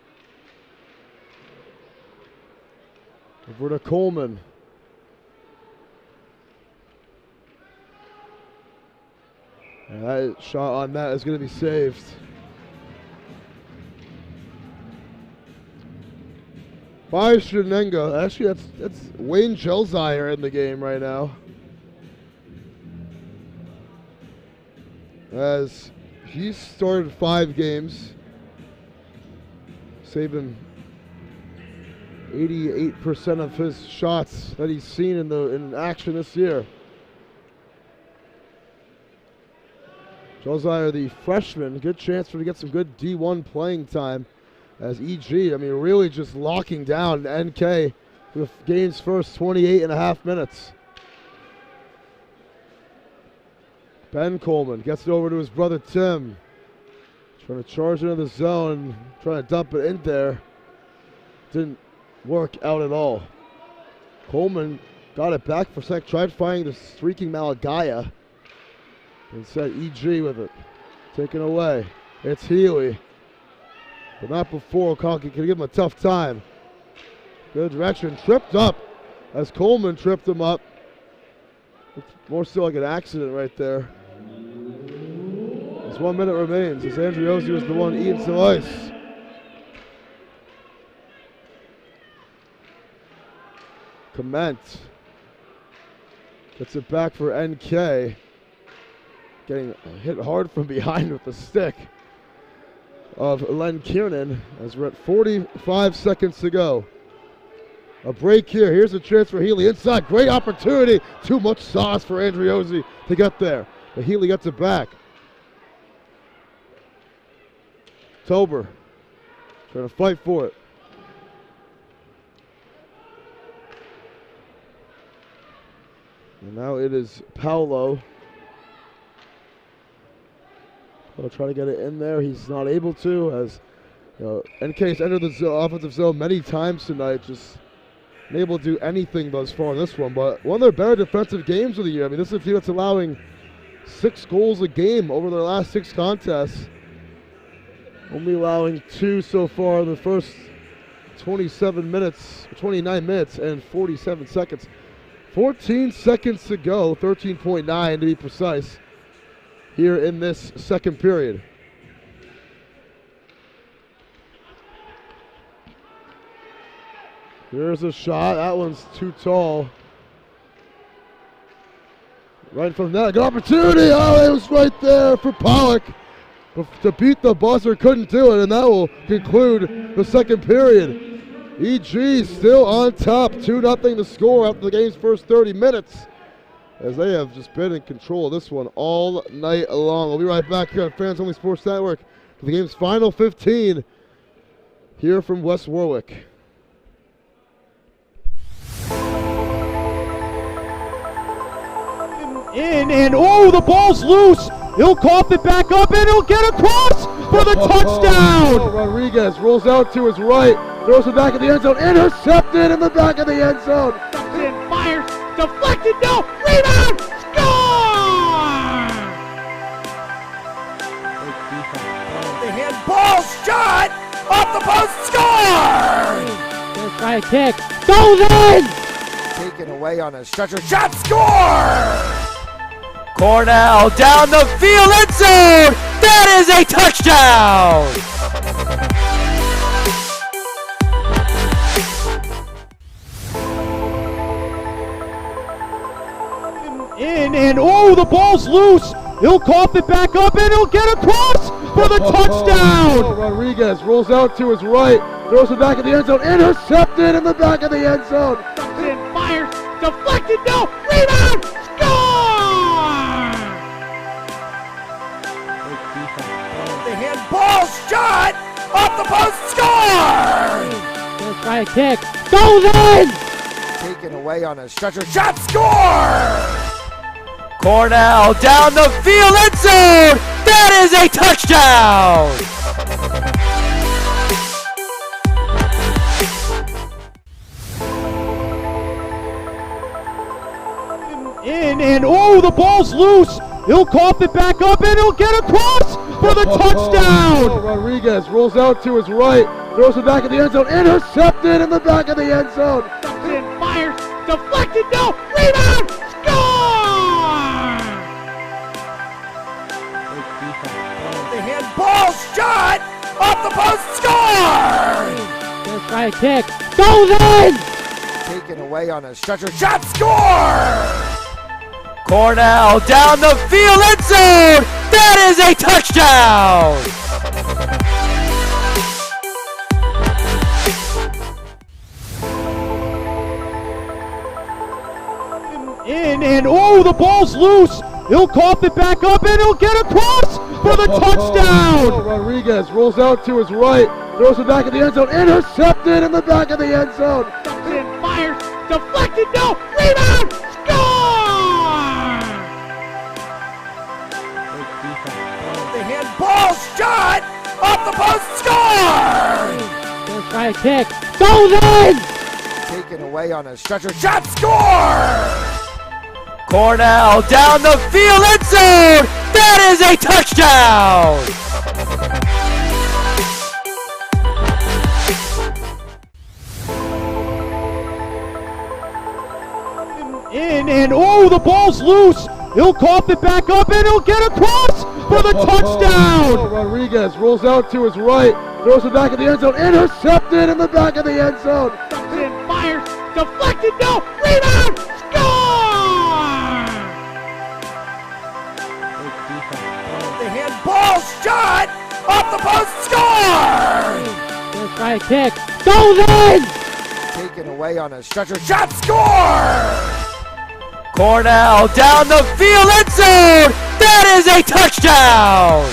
Over to Coleman. And that shot on that is going to be saved. By Shenenga. Actually, that's Wayne Jelzire in the game right now. As he's started 5 games, saving 88% of his shots that he's seen in action this year. Jelzire, the freshman, good chance for him to get some good D1 playing time. As EG, I mean, really just locking down NK for the game's first 28 and a half minutes. Ben Coleman gets it over to his brother Tim. Trying to charge into the zone, trying to dump it in there. Didn't work out at all. Coleman got it back for a sec, tried finding the streaking Malagaya. Instead, EG with it. Taken away. It's Healy. But not before. Conky can give him a tough time. Good direction. Tripped up as Coleman tripped him up. It's more so like an accident right there. As 1 minute remains, as Andriozzi was the one eating some ice. Clement gets it back for NK. Getting hit hard from behind with the stick of Len Kiernan as we're at 45 seconds to go. A break here. Here's a chance for Healy inside. Great opportunity. Too much sauce for Andriozzi to get there. But Healy gets it back. Tober trying to fight for it. And now it is Paolo. He'll try to get it in there. He's not able to, as NK's entered the offensive zone many times tonight, just unable to do anything thus far in this one. But one of their better defensive games of the year. I mean, this is a team that's allowing 6 goals a game over their last 6 contests. Only allowing 2 so far in the first 29 minutes and 47 seconds. 14 seconds to go, 13.9 to be precise, here in this second period. Here's a shot. That one's too tall. Right from that. Good opportunity. Oh, it was right there for Pollock. But to beat the buzzer, couldn't do it, and that will conclude the second period. EG still on top. 2-0 to score after the game's first 30 minutes, as they have just been in control of this one all night long. We'll be right back here on Fans Only Sports Network for the game's final 15 here from West Warwick.
In, and oh, the ball's loose. He'll cough it back up, and he'll get across for the touchdown.
Oh, Rodriguez rolls out to his right, throws it back in the end zone, intercepted in the back of the end zone.
In, fires, deflected, no, rebound, score!
The handball shot off the post, score!
Let's try a kick. Goes in!
Taken away on a stretcher, shot, score! Cornell down the field, end zone! That is a touchdown!
in, and oh, the ball's loose. He'll cough it back up, and he'll get across for the touchdown.
Rodriguez rolls out to his right, throws it back in the end zone, intercepted in the back of the end zone.
And fires, deflected, no, rebound, score!
The handball shot off the post, score!
Gonna try a kick, goes in!
Taken away on a stretcher, shot, score! Cornell down the field, end zone! That is a touchdown!
In, and oh, the ball's loose. He'll cough it back up, and he'll get across for the touchdown.
Rodriguez rolls out to his right, throws it back in the end zone, intercepted in the back of the end zone.
And fires, deflected, no, rebound, score!
The handball shot off the post, score!
Gonna try a kick, goes in!
Taken away on a stretcher, shot, score! Cornell down the field, end zone! That is a touchdown!
In, and oh, the ball's loose. He'll cough it back up, and he'll get across for the touchdown.
Rodriguez rolls out to his right, throws it back in the end zone, intercepted in the back of the end zone.
And fires, deflected, no, rebound, score!
The handball shot off the post, score!
Gonna try a kick, goes in!
Taken away on a stretcher, shot, score! Cornell down the field, end zone! That is a touchdown!
In, and oh, the ball's loose. He'll cough it back up, and he'll get across for the touchdown.
Rodriguez rolls out to his right, throws it back in the end zone, intercepted in the back of the end zone.
And fires, deflected, no, rebound, score!
The handball shot off the post, score!
Gonna try a kick, goes in!
Taken away on a stretcher, shot, score! Cornell down the field, end zone! That is a touchdown!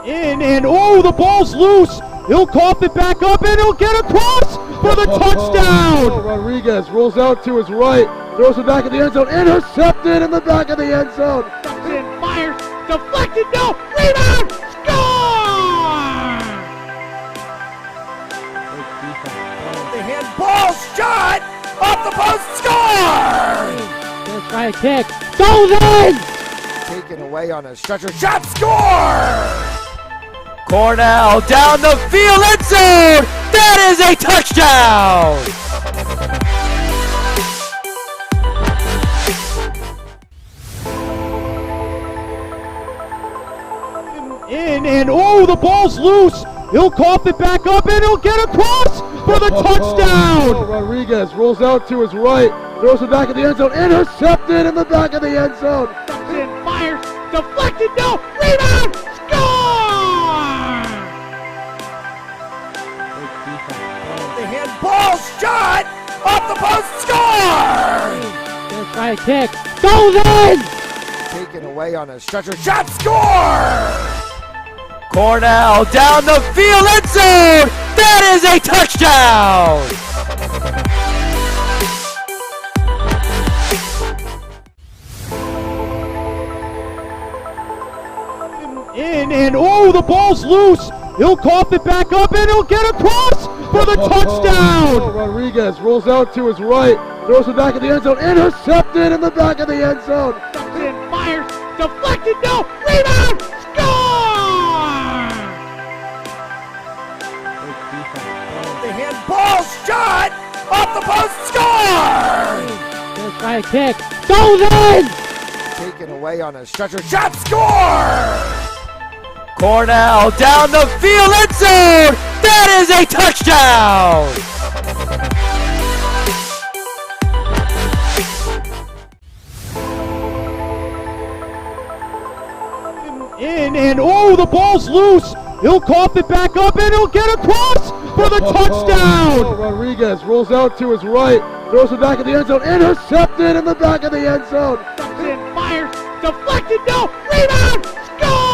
In, and oh, the ball's loose. He'll cough it back up, and he'll get across for the touchdown.
Rodriguez rolls out to his right, throws it back in the end zone, intercepted in the back of the end zone.
And fires, deflected, no, rebound, score!
The handball shot off the post, score!
Gonna try a kick, goes in!
Taken away on a stretcher, shot, score! Cornell down the field, end zone! That is a touchdown!
In, and oh, the ball's loose. He'll cough it back up, and he'll get across for the touchdown.
Rodriguez rolls out to his right, throws it back in the end zone, intercepted in the back of the end zone.
And fires, deflected, no, rebound, score!
The handball shot off the post, score!
Gonna try a kick, goes in!
Taken away on a stretcher, shot, score! Cornell down the field, end zone! That is a touchdown!
In, and oh, the ball's loose. He'll cough it back up, and he'll get across for the touchdown.
Rodriguez rolls out to his right, throws it back in the end zone, intercepted in the back of the end zone.
And fires, deflected, no, rebound, score!
The handball shot off the post, score!
Gonna try a kick, goes in!
Taken away on a stretcher, shot, score! Cornell down the field, end zone! That is a touchdown!
In and oh, the ball's loose. He'll cough it back up and he'll get across for the touchdown.
Rodriguez rolls out to his right, throws it back in the end zone, intercepted in the back of the end zone.
Justin fires, deflected, no, rebound, score!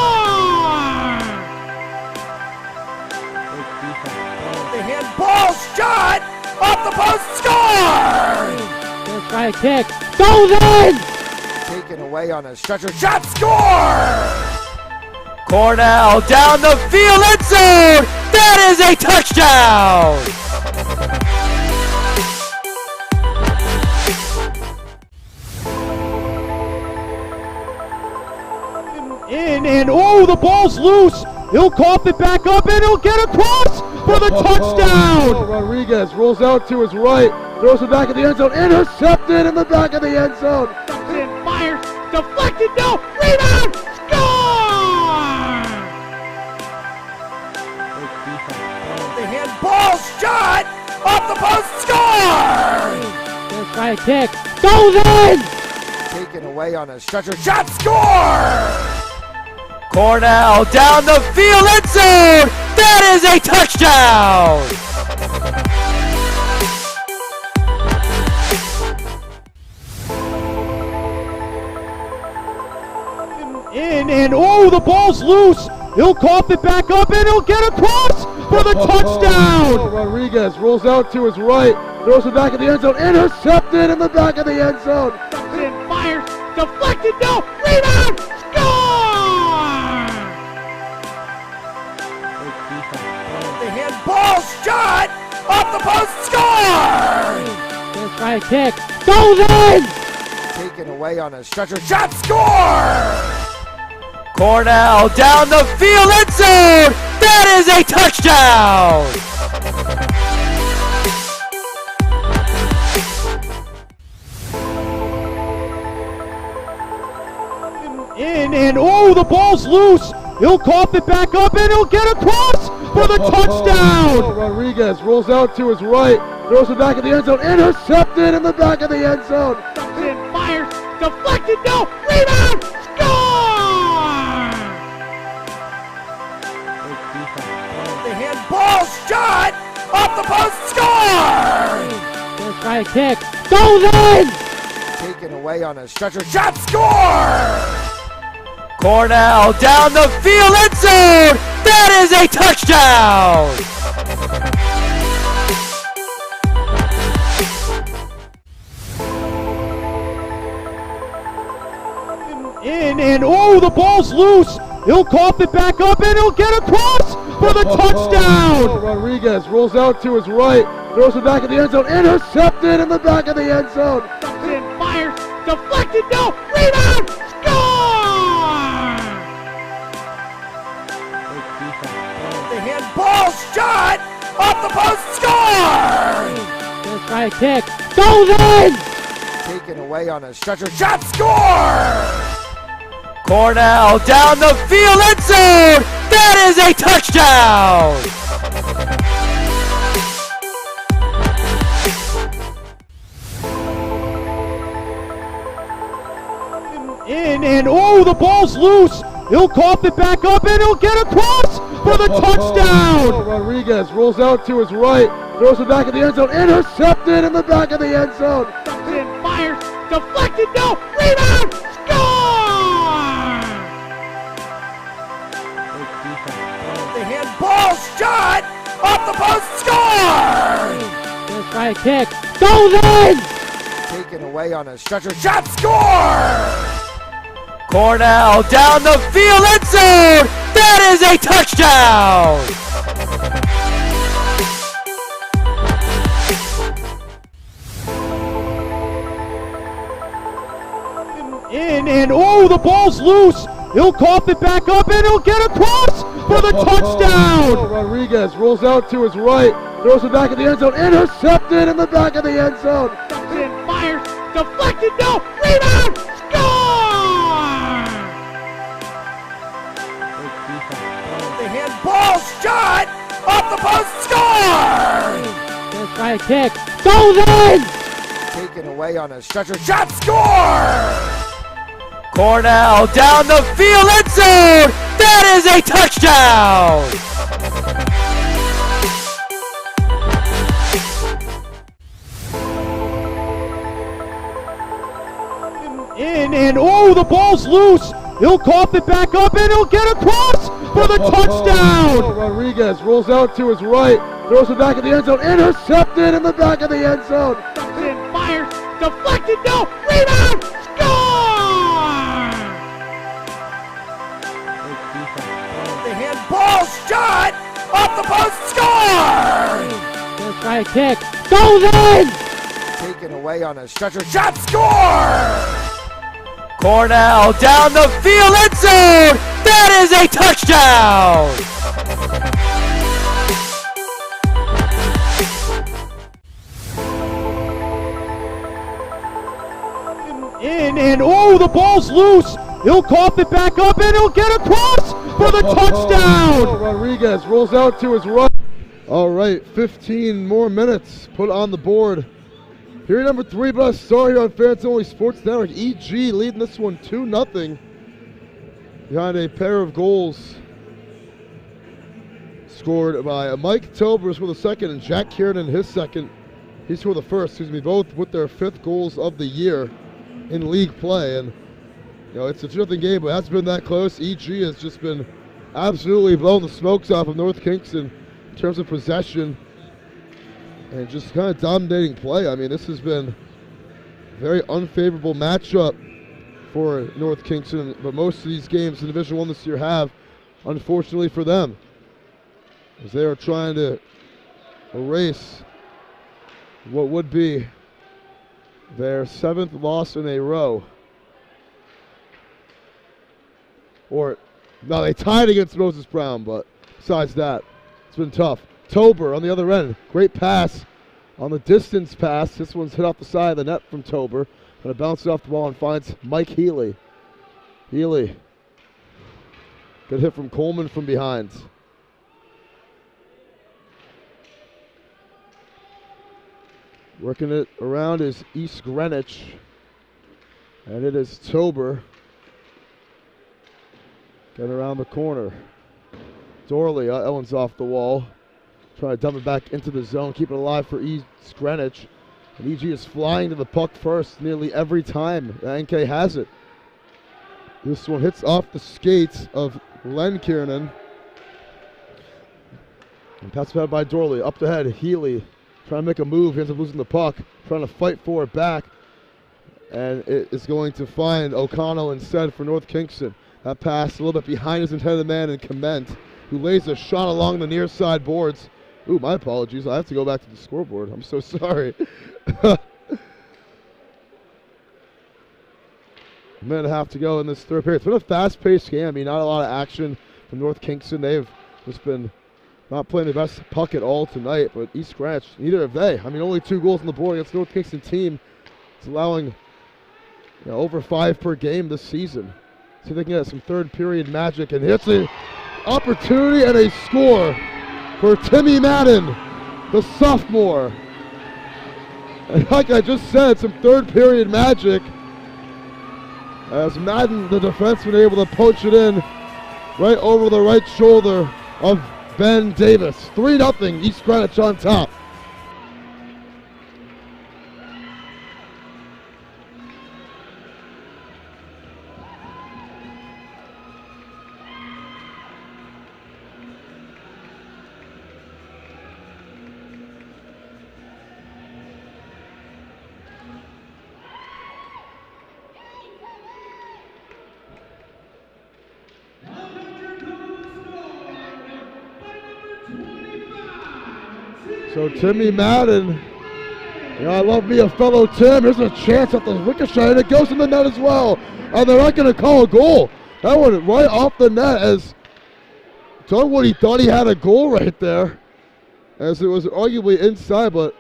The handball shot off the post, score!
First try kick, goes in!
Taken away on a stretcher, shot, score! Cornell down the field, end zone! That is a touchdown!
In and oh, the ball's loose. He'll cough it back up and he'll get across for the touchdown.
Rodriguez rolls out to his right, throws it back in the end zone, intercepted in the back of the end zone.
Justin fires, deflected, no, rebound, score!
The handball shot off the post, score!
First try kick, goes in!
Taken away on a stretcher, shot, score! Cornell down the field, end zone! That is a touchdown!
In and oh, the ball's loose. He'll cough it back up and he'll get across for the touchdown.
Rodriguez rolls out to his right, throws it back in the end zone, intercepted in the back of the end zone.
Justin fires, deflected, no, rebound, score!
The handball shot off the post, score!
First try kick, goes in!
Taken away on a stretcher, shot, score! Cornell down the field, end zone! That is a touchdown!
In and oh, the ball's loose. He'll cough it back up and he'll get across for the touchdown.
Rodriguez rolls out to his right, throws it back in the end zone, intercepted in the back of the end zone.
Justin fires, deflected, no, rebound, score!
The handball shot off the post, score!
First try kick, goes in!
Taken away on a stretcher, shot, score! Cornell down the field, end zone! That is a touchdown!
In and oh, the ball's loose. He'll cough it back up and he'll get across for the touchdown.
Rodriguez rolls out to his right, throws it back in the end zone, intercepted in the back of the end zone.
Justin fires, deflected, no, rebound, score!
The handball shot off the post, score!
First try kick, goes in!
Taken away on a stretcher, shot, score! Cornell down the field, end zone! That is a touchdown!
In and oh, the ball's loose. He'll cough it back up and he'll get across for the touchdown.
Rodriguez rolls out to his right, throws it back in the end zone, intercepted in the back of the end zone.
Justin fires, deflected, no, rebound, score!
The handball shot off the post, score!
First try kick, goes in!
Taken away on a stretcher, shot, score! Cornell down the field, end zone! That is a touchdown!
In and oh, the ball's loose. He'll cough it back up and he'll get across for the touchdown.
Rodriguez rolls out to his right, throws it back in the end zone, intercepted in the back of the end zone.
Justin fires, deflected, no, rebound, score!
The handball shot off the post, score!
Just right kick. Goes in!
Taken away on a stretcher, shot, score! Cornell down the field, end zone! That is a touchdown!
In and oh, the ball's loose. He'll cough it back up and he'll get across for the touchdown.
Rodriguez rolls out to his right, throws it back in the end zone, intercepted in the back of the end zone.
Comes in, fires, deflected, no, rebound, score!
The handball shot off the post, score!
Just right kick. Goes in!
Taken away on a stretcher, shot, score! Cornell down the field, end zone! That is a touchdown!
In and oh, the ball's loose. He'll cough it back up and he'll get across for the touchdown.
Rodriguez rolls out to his right. All right, 15 more minutes put on the board. Period number 3, but a star here on Fans Only Sports Network. EG leading this one 2-0 behind a pair of goals scored by Mike Tobers for the second and Jack Kiernan his second. He scored the first, both with their 5th goals of the year in league play. And you know, it's a 2-0 game, but it hasn't been that close. EG has just been absolutely blowing the smokes off of North Kingston in terms of possession and just kind of dominating play. I mean, this has been a very unfavorable matchup for North Kingston, but most of these games in Division I this year have, unfortunately for them, as they are trying to erase what would be their 7th loss in a row. Or, no, they tied against Moses Brown, but besides that, it's been tough. Tober on the other end, great pass on the distance pass. This one's hit off the side of the net from Tober. Gonna bounce it off the ball and finds Mike Healy. Healy, good hit from Coleman from behind. Working it around is East Greenwich, and it is Tober. Getting around the corner. Dorley, that one's off the wall. Trying to dump it back into the zone, keep it alive for East Greenwich. And EG is flying to the puck first nearly every time NK has it. This one hits off the skates of Len Kiernan. And passed out by Dorley. Up the head, Healy trying to make a move. He ends up losing the puck. Trying to fight for it back. And it is going to find O'Connell instead for North Kingston. That pass a little bit behind his intended man in Clement, who lays a shot along the near side boards. Ooh, my apologies. I have to go back to the scoreboard. I'm so sorry. A minute and a half to go in this third period. It's been a fast-paced game. I mean, not a lot of action from North Kingston. They've just been not playing the best puck at all tonight, but East Greenwich, neither have they. I mean, only 2 goals on the board against North Kingston team. It's allowing over 5 per game this season. See if they can get some third period magic, and it's an opportunity and a score for Timmy Madden, the sophomore. And like I just said, some third period magic as Madden, the defenseman, able to poach it in right over the right shoulder of Ben Davis. 3-0, East Greenwich on top. So Timmy Madden, I love me a fellow Tim. Here's a chance at the ricochet, and it goes in the net as well. And they're not going to call a goal. That went right off the net as Dunwoody thought he had a goal right there, as it was arguably inside, but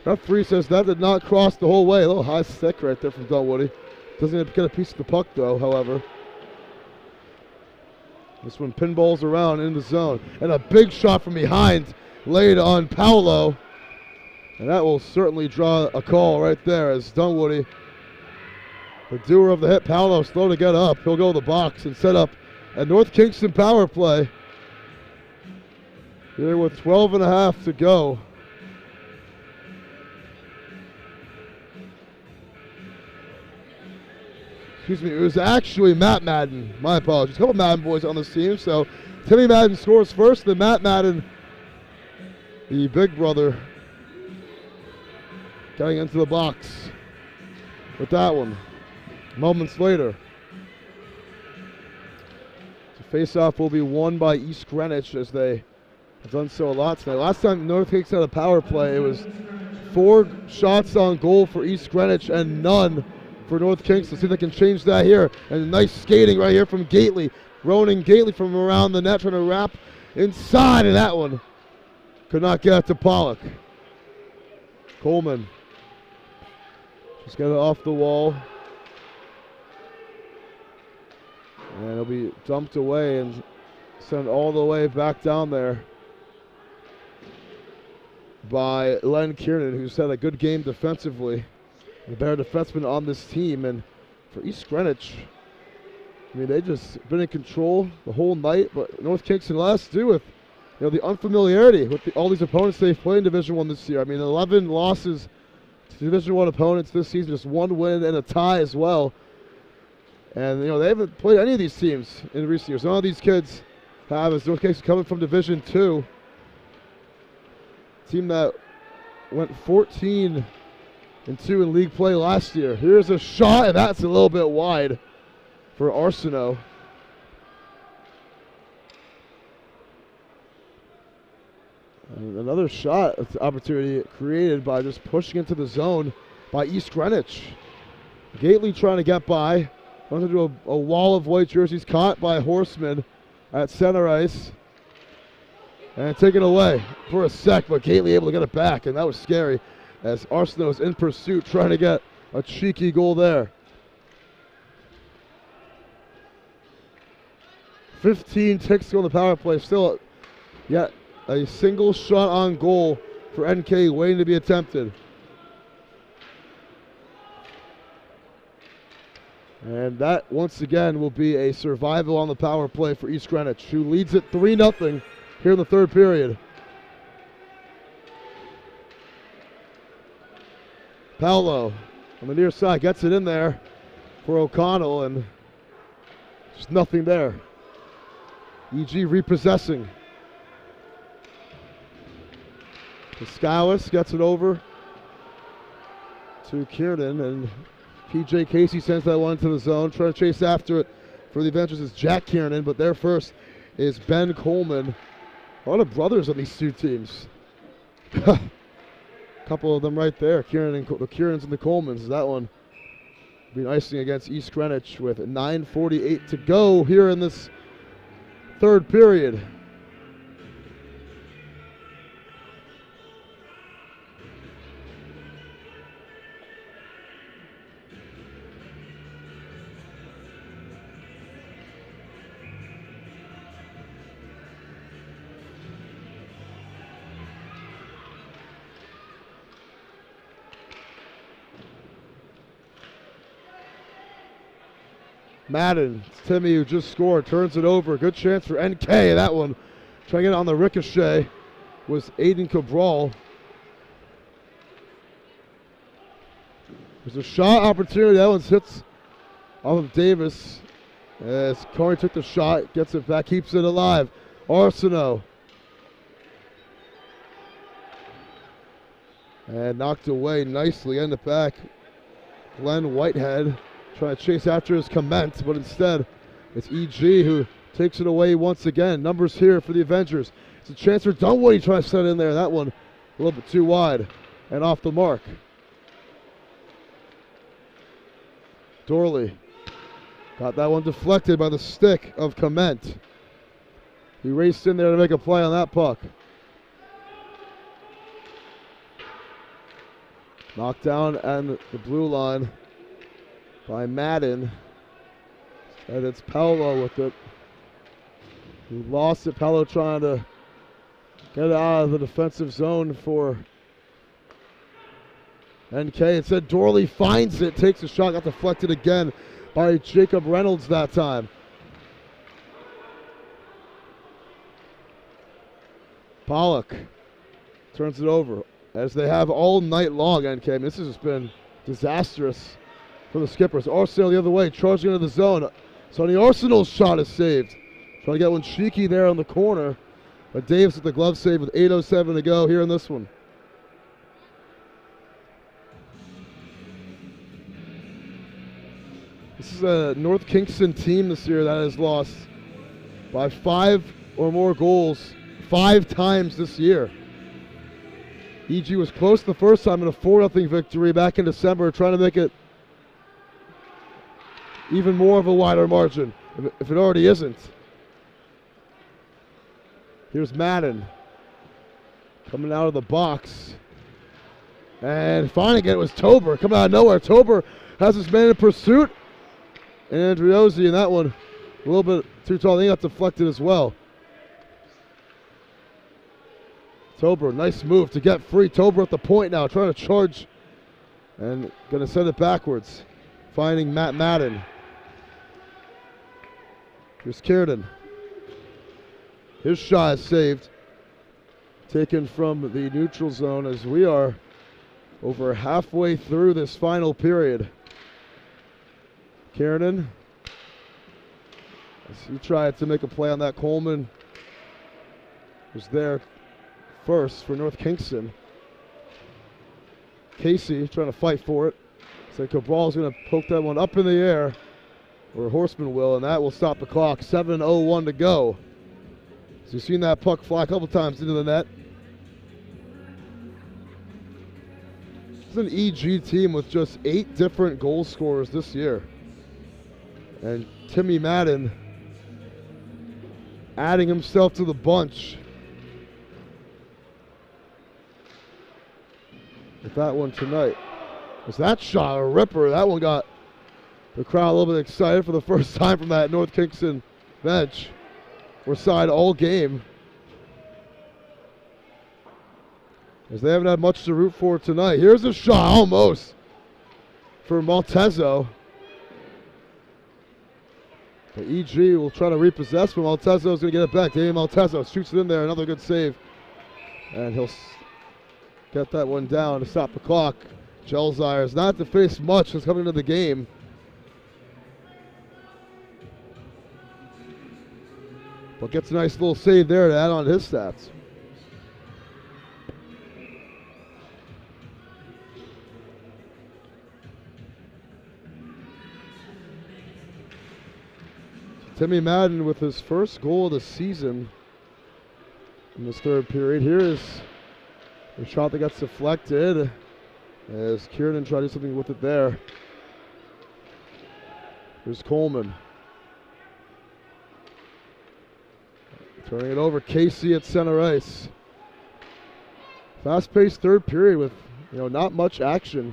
referee says that did not cross the whole way. A little high stick right there from Dunwoody. Doesn't get a piece of the puck though, however. This one pinballs around in the zone. And a big shot from behind laid on Paolo. And that will certainly draw a call right there as Dunwoody, the doer of the hit. Paolo slow to get up. He'll go to the box and set up a North Kingston power play. Here with 12.5 to go. Excuse me, it was actually Matt Madden. My apologies. A couple Madden boys on this team. So Timmy Madden scores first, then Matt Madden, the big brother, getting into the box with that one. Moments later. The face-off will be won by East Greenwich as they have done so a lot tonight. Last time North Kingston had a power play, it was 4 shots on goal for East Greenwich and none for North Kingston. See if they can change that here. And nice skating right here from Gately. Ronan Gately from around the net trying to wrap inside, and that one could not get it to Pollock. Coleman just got it off the wall. And it'll be dumped away and sent all the way back down there by Len Kiernan, who's had a good game defensively. The better defenseman on this team. And for East Greenwich, I mean, they just been in control the whole night, but North Kingston last to do with, you know, the unfamiliarity with all these opponents they've played in Division I this year. I mean, 11 losses to Division I opponents this season, just 1 win and a tie as well. And, you know, they haven't played any of these teams in recent years. None of these kids have, as North Kingston coming from Division II. Team that went 14-2 in league play last year. Here's a shot, and that's a little bit wide for Arsenault. And another shot opportunity created by just pushing into the zone by East Greenwich. Gately trying to get by. Runs into a wall of white jerseys, caught by Horseman at center ice. And taken away for a sec, but Gately able to get it back, and that was scary as Arsenault is in pursuit, trying to get a cheeky goal there. 15 ticks to go on the power play. Still yet a single shot on goal for NK waiting to be attempted. And that, once again, will be a survival on the power play for East Greenwich, who leads it 3-0 here in the third period. Paolo on the near side gets it in there for O'Connell, and just nothing there. EG repossessing. Piscowis gets it over to Kiernan, and PJ Casey sends that one to the zone. Trying to chase after it for the Adventures is Jack Kiernan, but there first is Ben Coleman. A lot of brothers on these two teams. A couple of them right there. The Kiernans and the Colemans. That one being icing against East Greenwich with 9:48 to go here in this third period. Madden, Timmy, who just scored, turns it over. Good chance for NK. That one, trying to get it on the ricochet, was Aiden Cabral. There's a shot opportunity. That one hits off of Davis. As Corey took the shot, gets it back, keeps it alive. Arsenault. And knocked away nicely in the back. Glenn Whitehead trying to chase after his comment, but instead it's EG who takes it away once again. Numbers here for the Avengers. It's a chance for Dunwoody trying to set it in there. That one a little bit too wide and off the mark. Dorley got that one deflected by the stick of Comment. He raced in there to make a play on that puck. Knocked down and the blue line by Madden. And it's Paolo with it. He lost it. Paolo trying to get it out of the defensive zone for NK. Instead, Dorley finds it, takes a shot, got deflected again by Jacob Reynolds that time. Pollock turns it over, as they have all night long, NK. This has just been disastrous for the Skippers. Arsenal the other way, charging into the zone. Sonny Arsenal's shot is saved. Trying to get one cheeky there on the corner. But Davis with the glove save with 8:07 to go here in this one. This is a North Kingston team this year that has lost by 5 or more goals 5 times this year. EG was close the first time in a 4-0 victory back in December, trying to make it even more of a wider margin, if it already isn't. Here's Madden coming out of the box. And finding it was Tober coming out of nowhere. Tober has his man in pursuit. And Andriozzi in that one a little bit too tall. He got deflected as well. Tober, nice move to get free. Tober at the point now, trying to charge and going to send it backwards. Finding Matt Madden. Here's Kiernan. His shot is saved. Taken from the neutral zone as we are over halfway through this final period. Kiernan, as he tried to make a play on that, Coleman was there first for North Kingston. Casey trying to fight for it. So Cabral's going to poke that one up in the air, or Horseman will, and that will stop the clock. 7:01 to go. So you've seen that puck fly a couple times into the net. It's an EG team with just 8 different goal scorers this year. And Timmy Madden adding himself to the bunch with that one tonight. Was that shot a ripper? That one got the crowd a little bit excited for the first time from that North Kingston bench. We're side all game, as they haven't had much to root for tonight. Here's a shot almost for Maltezo. But EG will try to repossess, but Maltezo's going to get it back. Damian Maltezo shoots it in there. Another good save. And he'll get that one down to stop the clock. Gelzire is not to face much since coming into the game. But gets a nice little save there to add on to his stats. Timmy Madden with his first goal of the season in this third period. Here is a shot that gets deflected as Kiernan tried to do something with it there. Here's Coleman. Turning it over, Casey at center ice. Fast-paced third period with, not much action.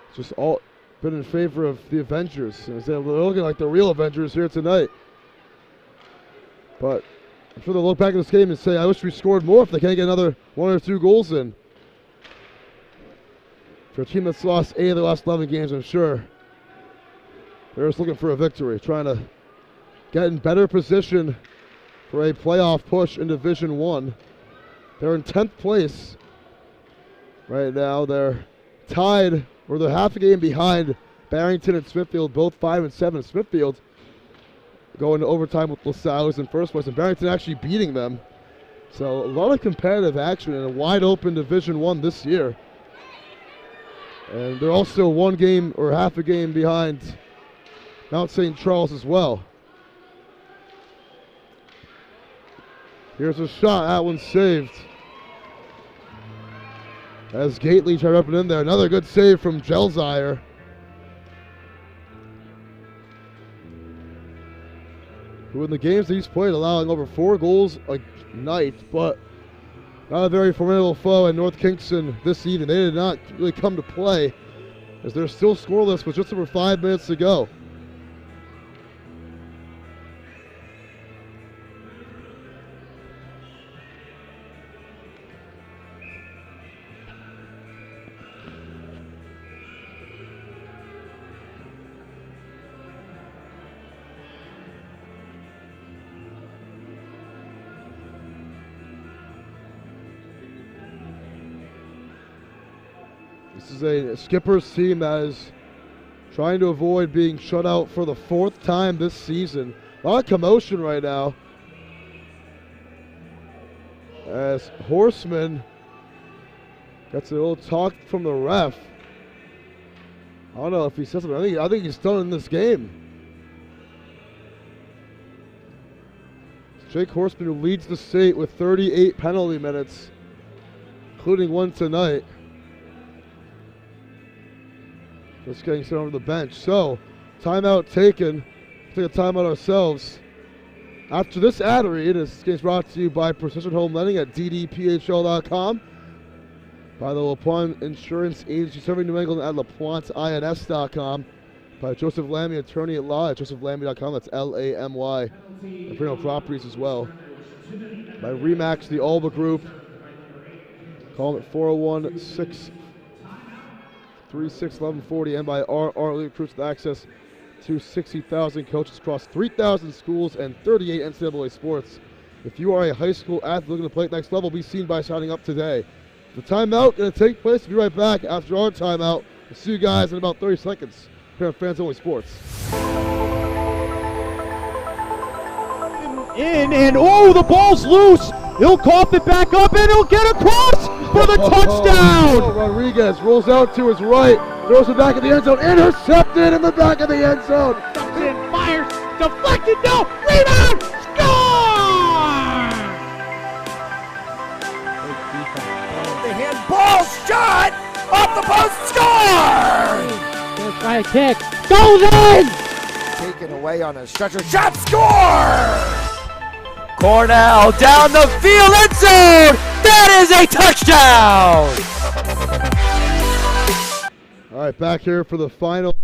It's just all been in favor of the Avengers. And they're looking like the real Avengers here tonight. But I'm sure they'll look back at this game and say, I wish we scored more if they can't get another 1 or 2 goals in. For a team that's lost 8 of their last 11 games, I'm sure they're just looking for a victory, trying to get in better position for a playoff push in Division 1. They're in 10th place right now. They're tied, or they're half a game behind Barrington and Smithfield, both 5-7. Smithfield going to overtime with LaSalle, who's in first place, and Barrington actually beating them. So a lot of competitive action in a wide open Division 1 this year. And they're also 1 game or half a game behind Mount St. Charles as well. Here's a shot, that one's saved. As Gately tried up and in there. Another good save from Gelzire. Who in the games that he's played allowing over 4 goals a night, but not a very formidable foe in North Kingston this evening. They did not really come to play, as they're still scoreless with just over 5 minutes to go. This is a skipper's team that is trying to avoid being shut out for the 4th time this season. A lot of commotion right now, as Horseman gets a little talk from the ref. I don't know if he says something. I think he's done in this game. Jake Horseman, who leads the state with 38 penalty minutes, including one tonight, just getting sent over the bench. So, timeout taken. Take a timeout ourselves. After this ad read, this game is brought to you by Precision Home Lending at ddphl.com, by the LaPointe Insurance Agency serving New England at lapointeins.com, by Joseph Lammy, attorney at law at josephlammy.com, that's L-A-M-Y, and Freedom Properties as well. By Remax, the Alba Group, call them at 401-636-1140, and by R. Lee Recruits with access to 60,000 coaches across 3,000 schools and 38 NCAA sports. If you are a high school athlete looking to play at next level, be seen by signing up today. The timeout going to take place. We'll be right back after our timeout. We'll see you guys in about 30 seconds here on Fans Only Sports.
The ball's loose. He'll cough it back up, and he'll get across for the touchdown.
Rodriguez rolls out to his right, throws it back in the end zone, intercepted in the back of the end zone.
Comes in, fires, deflected, no, rebound, score!
The handball shot off the post, score!
Gonna try a kick, goes in!
Taken away on a stretcher, shot, score! Cornell down the field, end zone! That is a touchdown!
All right, back here for the final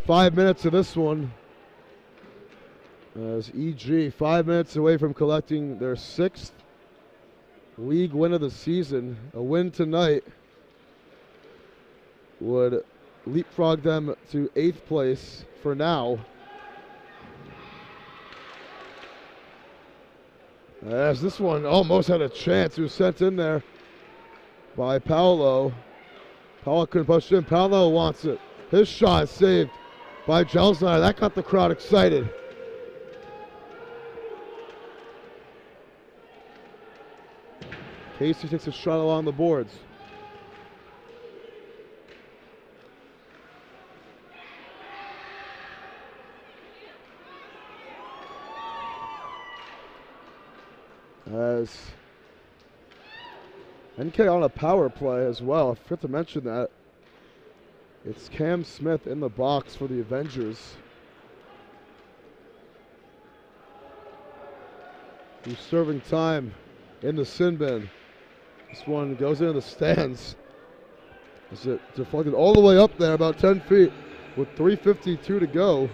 5 minutes of this one. As EG 5 minutes away from collecting their 6th league win of the season. A win tonight would leapfrog them to 8th place for now. As this one almost had a chance. It was sent in there by Paolo. Paolo couldn't push it in. Paolo wants it. His shot is saved by Gelsner. That got the crowd excited. Casey takes a shot along the boards. As NK on a power play as well. I forgot to mention that. It's Cam Smith in the box for the Avengers, who's serving time in the sin bin. This one goes into the stands. Is it deflected all the way up there, about 10 feet, with 3:52 to go.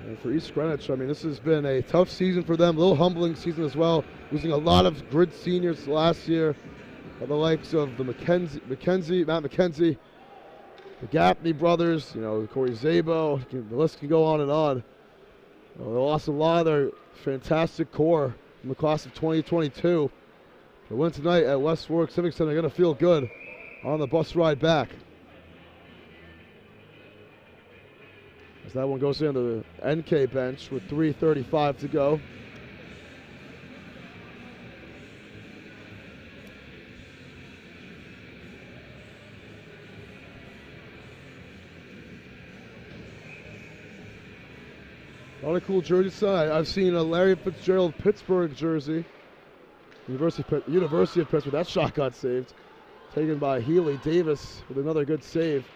And for East Greenwich, I mean, this has been a tough season for them, a little humbling season as well, losing a lot of good seniors last year, the likes of the Matt McKenzie, the Gaffney brothers, you know, Corey Zabo, the list can go on and on. They lost a lot of their fantastic core from the class of 2022. The win tonight at West Warwick Civic Center, they're going to feel good on the bus ride back. As that one goes into the NK bench with 3:35 to go. A lot of cool jerseys side. I've seen a Larry Fitzgerald Pittsburgh jersey. University of Pittsburgh. That shot got saved. Taken by Healy Davis with another good save.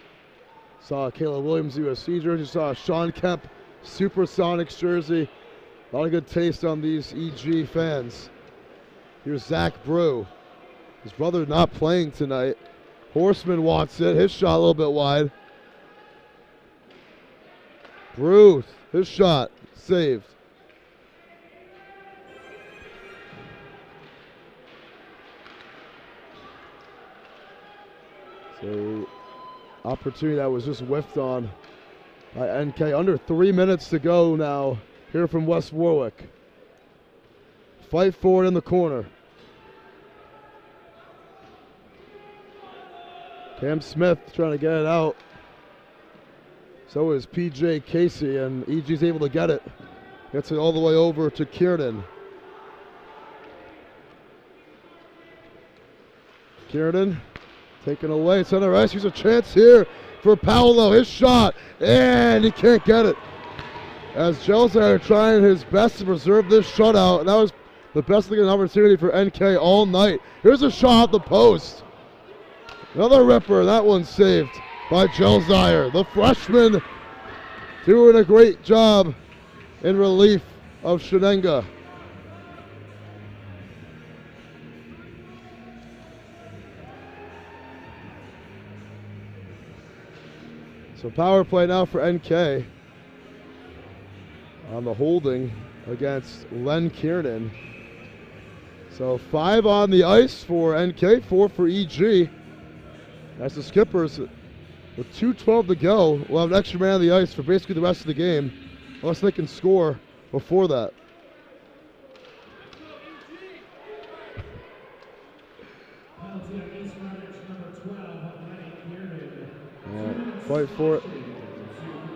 Saw a Caleb Williams USC jersey. Saw a Sean Kemp Supersonics jersey. A lot of good taste on these EG fans. Here's Zach Brew. His brother not playing tonight. Horseman wants it. His shot a little bit wide. Brew, his shot saved. So opportunity that was just whiffed on by NK. Under 3 minutes to go now here from West Warwick. Fight for it in the corner. Cam Smith trying to get it out. So is PJ Casey, and EG's able to get it. Gets it all the way over to Kiernan. Kiernan taken away. Center ice. Here's a chance here for Paolo. His shot, and he can't get it. As Jelzar trying his best to preserve this shutout, and that was the best looking opportunity for NK all night. Here's a shot at the post. Another ripper. That one saved by Jelzar. The freshman doing a great job in relief of Shenenga. So power play now for NK on the holding against Len Kiernan. So 5 on the ice for NK, 4 for EG. As the Skippers, with 2:12 to go, will have an extra man on the ice for basically the rest of the game, unless they can score before that. Fight for it.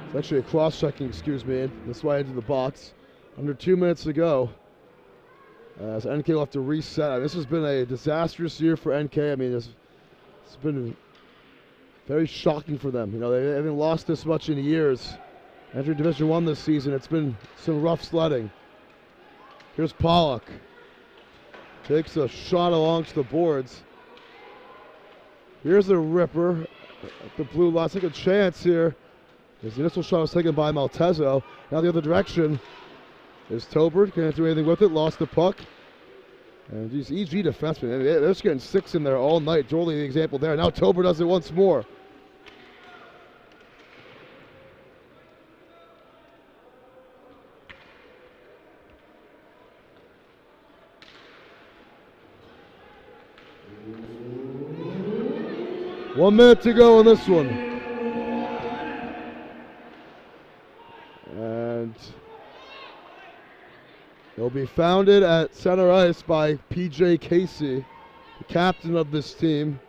It's actually a cross-checking, excuse me. That's why I entered the box. Under 2 minutes to go. As NK will have to reset. This has been a disastrous year for NK. I mean, it's been very shocking for them. You know, they haven't lost this much in years. Entering Division I this season, it's been some rough sledding. Here's Pollock. Takes a shot along to the boards. Here's a ripper at the blue line. Take a chance here. As the initial shot was taken by Maltezo. Now the other direction is Tobert. Can't do anything with it. Lost the puck. And these EG defensemen, they're just getting 6 in there all night. Jorley, the example there. Now Tobert does it once more. One minute to go in this one. And they'll be founded at center ice by PJ Casey, the captain of this team.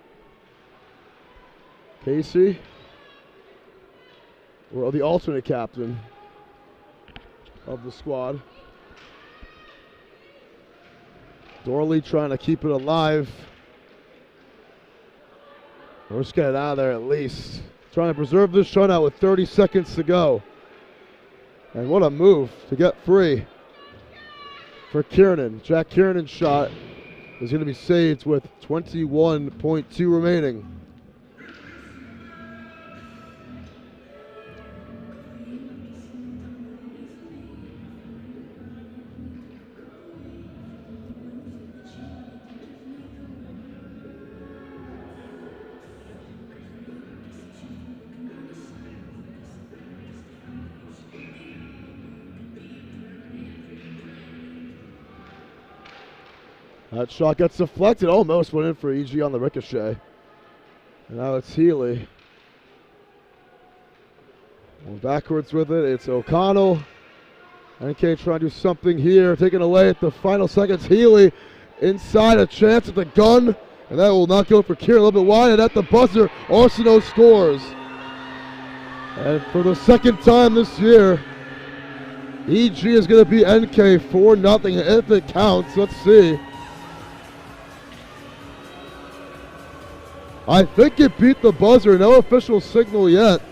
Casey, or the alternate captain of the squad. Dorley trying to keep it alive. Let's get it out of there at least. Trying to preserve this shutout with 30 seconds to go. And what a move to get free for Kiernan. Jack Kiernan's shot is going to be saved with 21.2 remaining. That shot gets deflected, almost went in for EG on the ricochet. And now it's Healy. Going backwards with it, it's O'Connell. NK trying to do something here, taken away at the final seconds. Healy inside, a chance at the gun, and that will not go for Kieran. A little bit wide, and at the buzzer, Arsenault scores. And for the second time this year, EG is going to beat NK 4-0 if it counts. Let's see. I think it beat the buzzer. No official signal yet.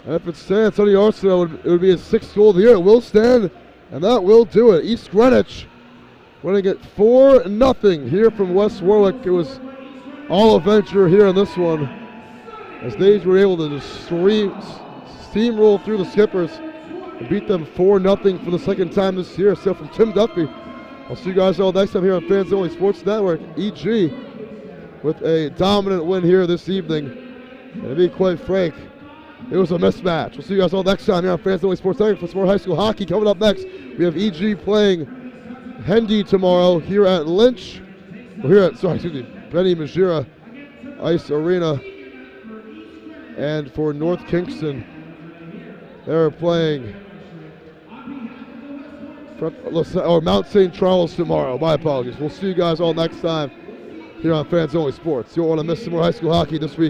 And if it stands, Tony Arsenault, it would be his 6th goal of the year. It will stand, and that will do it. East Greenwich winning it 4-0 here from West Warwick. It was all adventure here in this one, as they were able to just steamroll through the Skippers and beat them 4-0 for the second time this year. So from Tim Duffy, I'll see you guys all next time here on Fans Only Sports Network. EG with a dominant win here this evening. And to be quite frank, it was a mismatch. We'll see you guys all next time here on Fans Only Sports Network for some more high school hockey. Coming up next, we have EG playing Hendy tomorrow here at Lynch. Benny Majira Ice Arena. And for North Kingston, They're playing Mount St. Charles tomorrow. My apologies. We'll see you guys all next time here on Fans Only Sports. You don't want to miss some more high school hockey this week.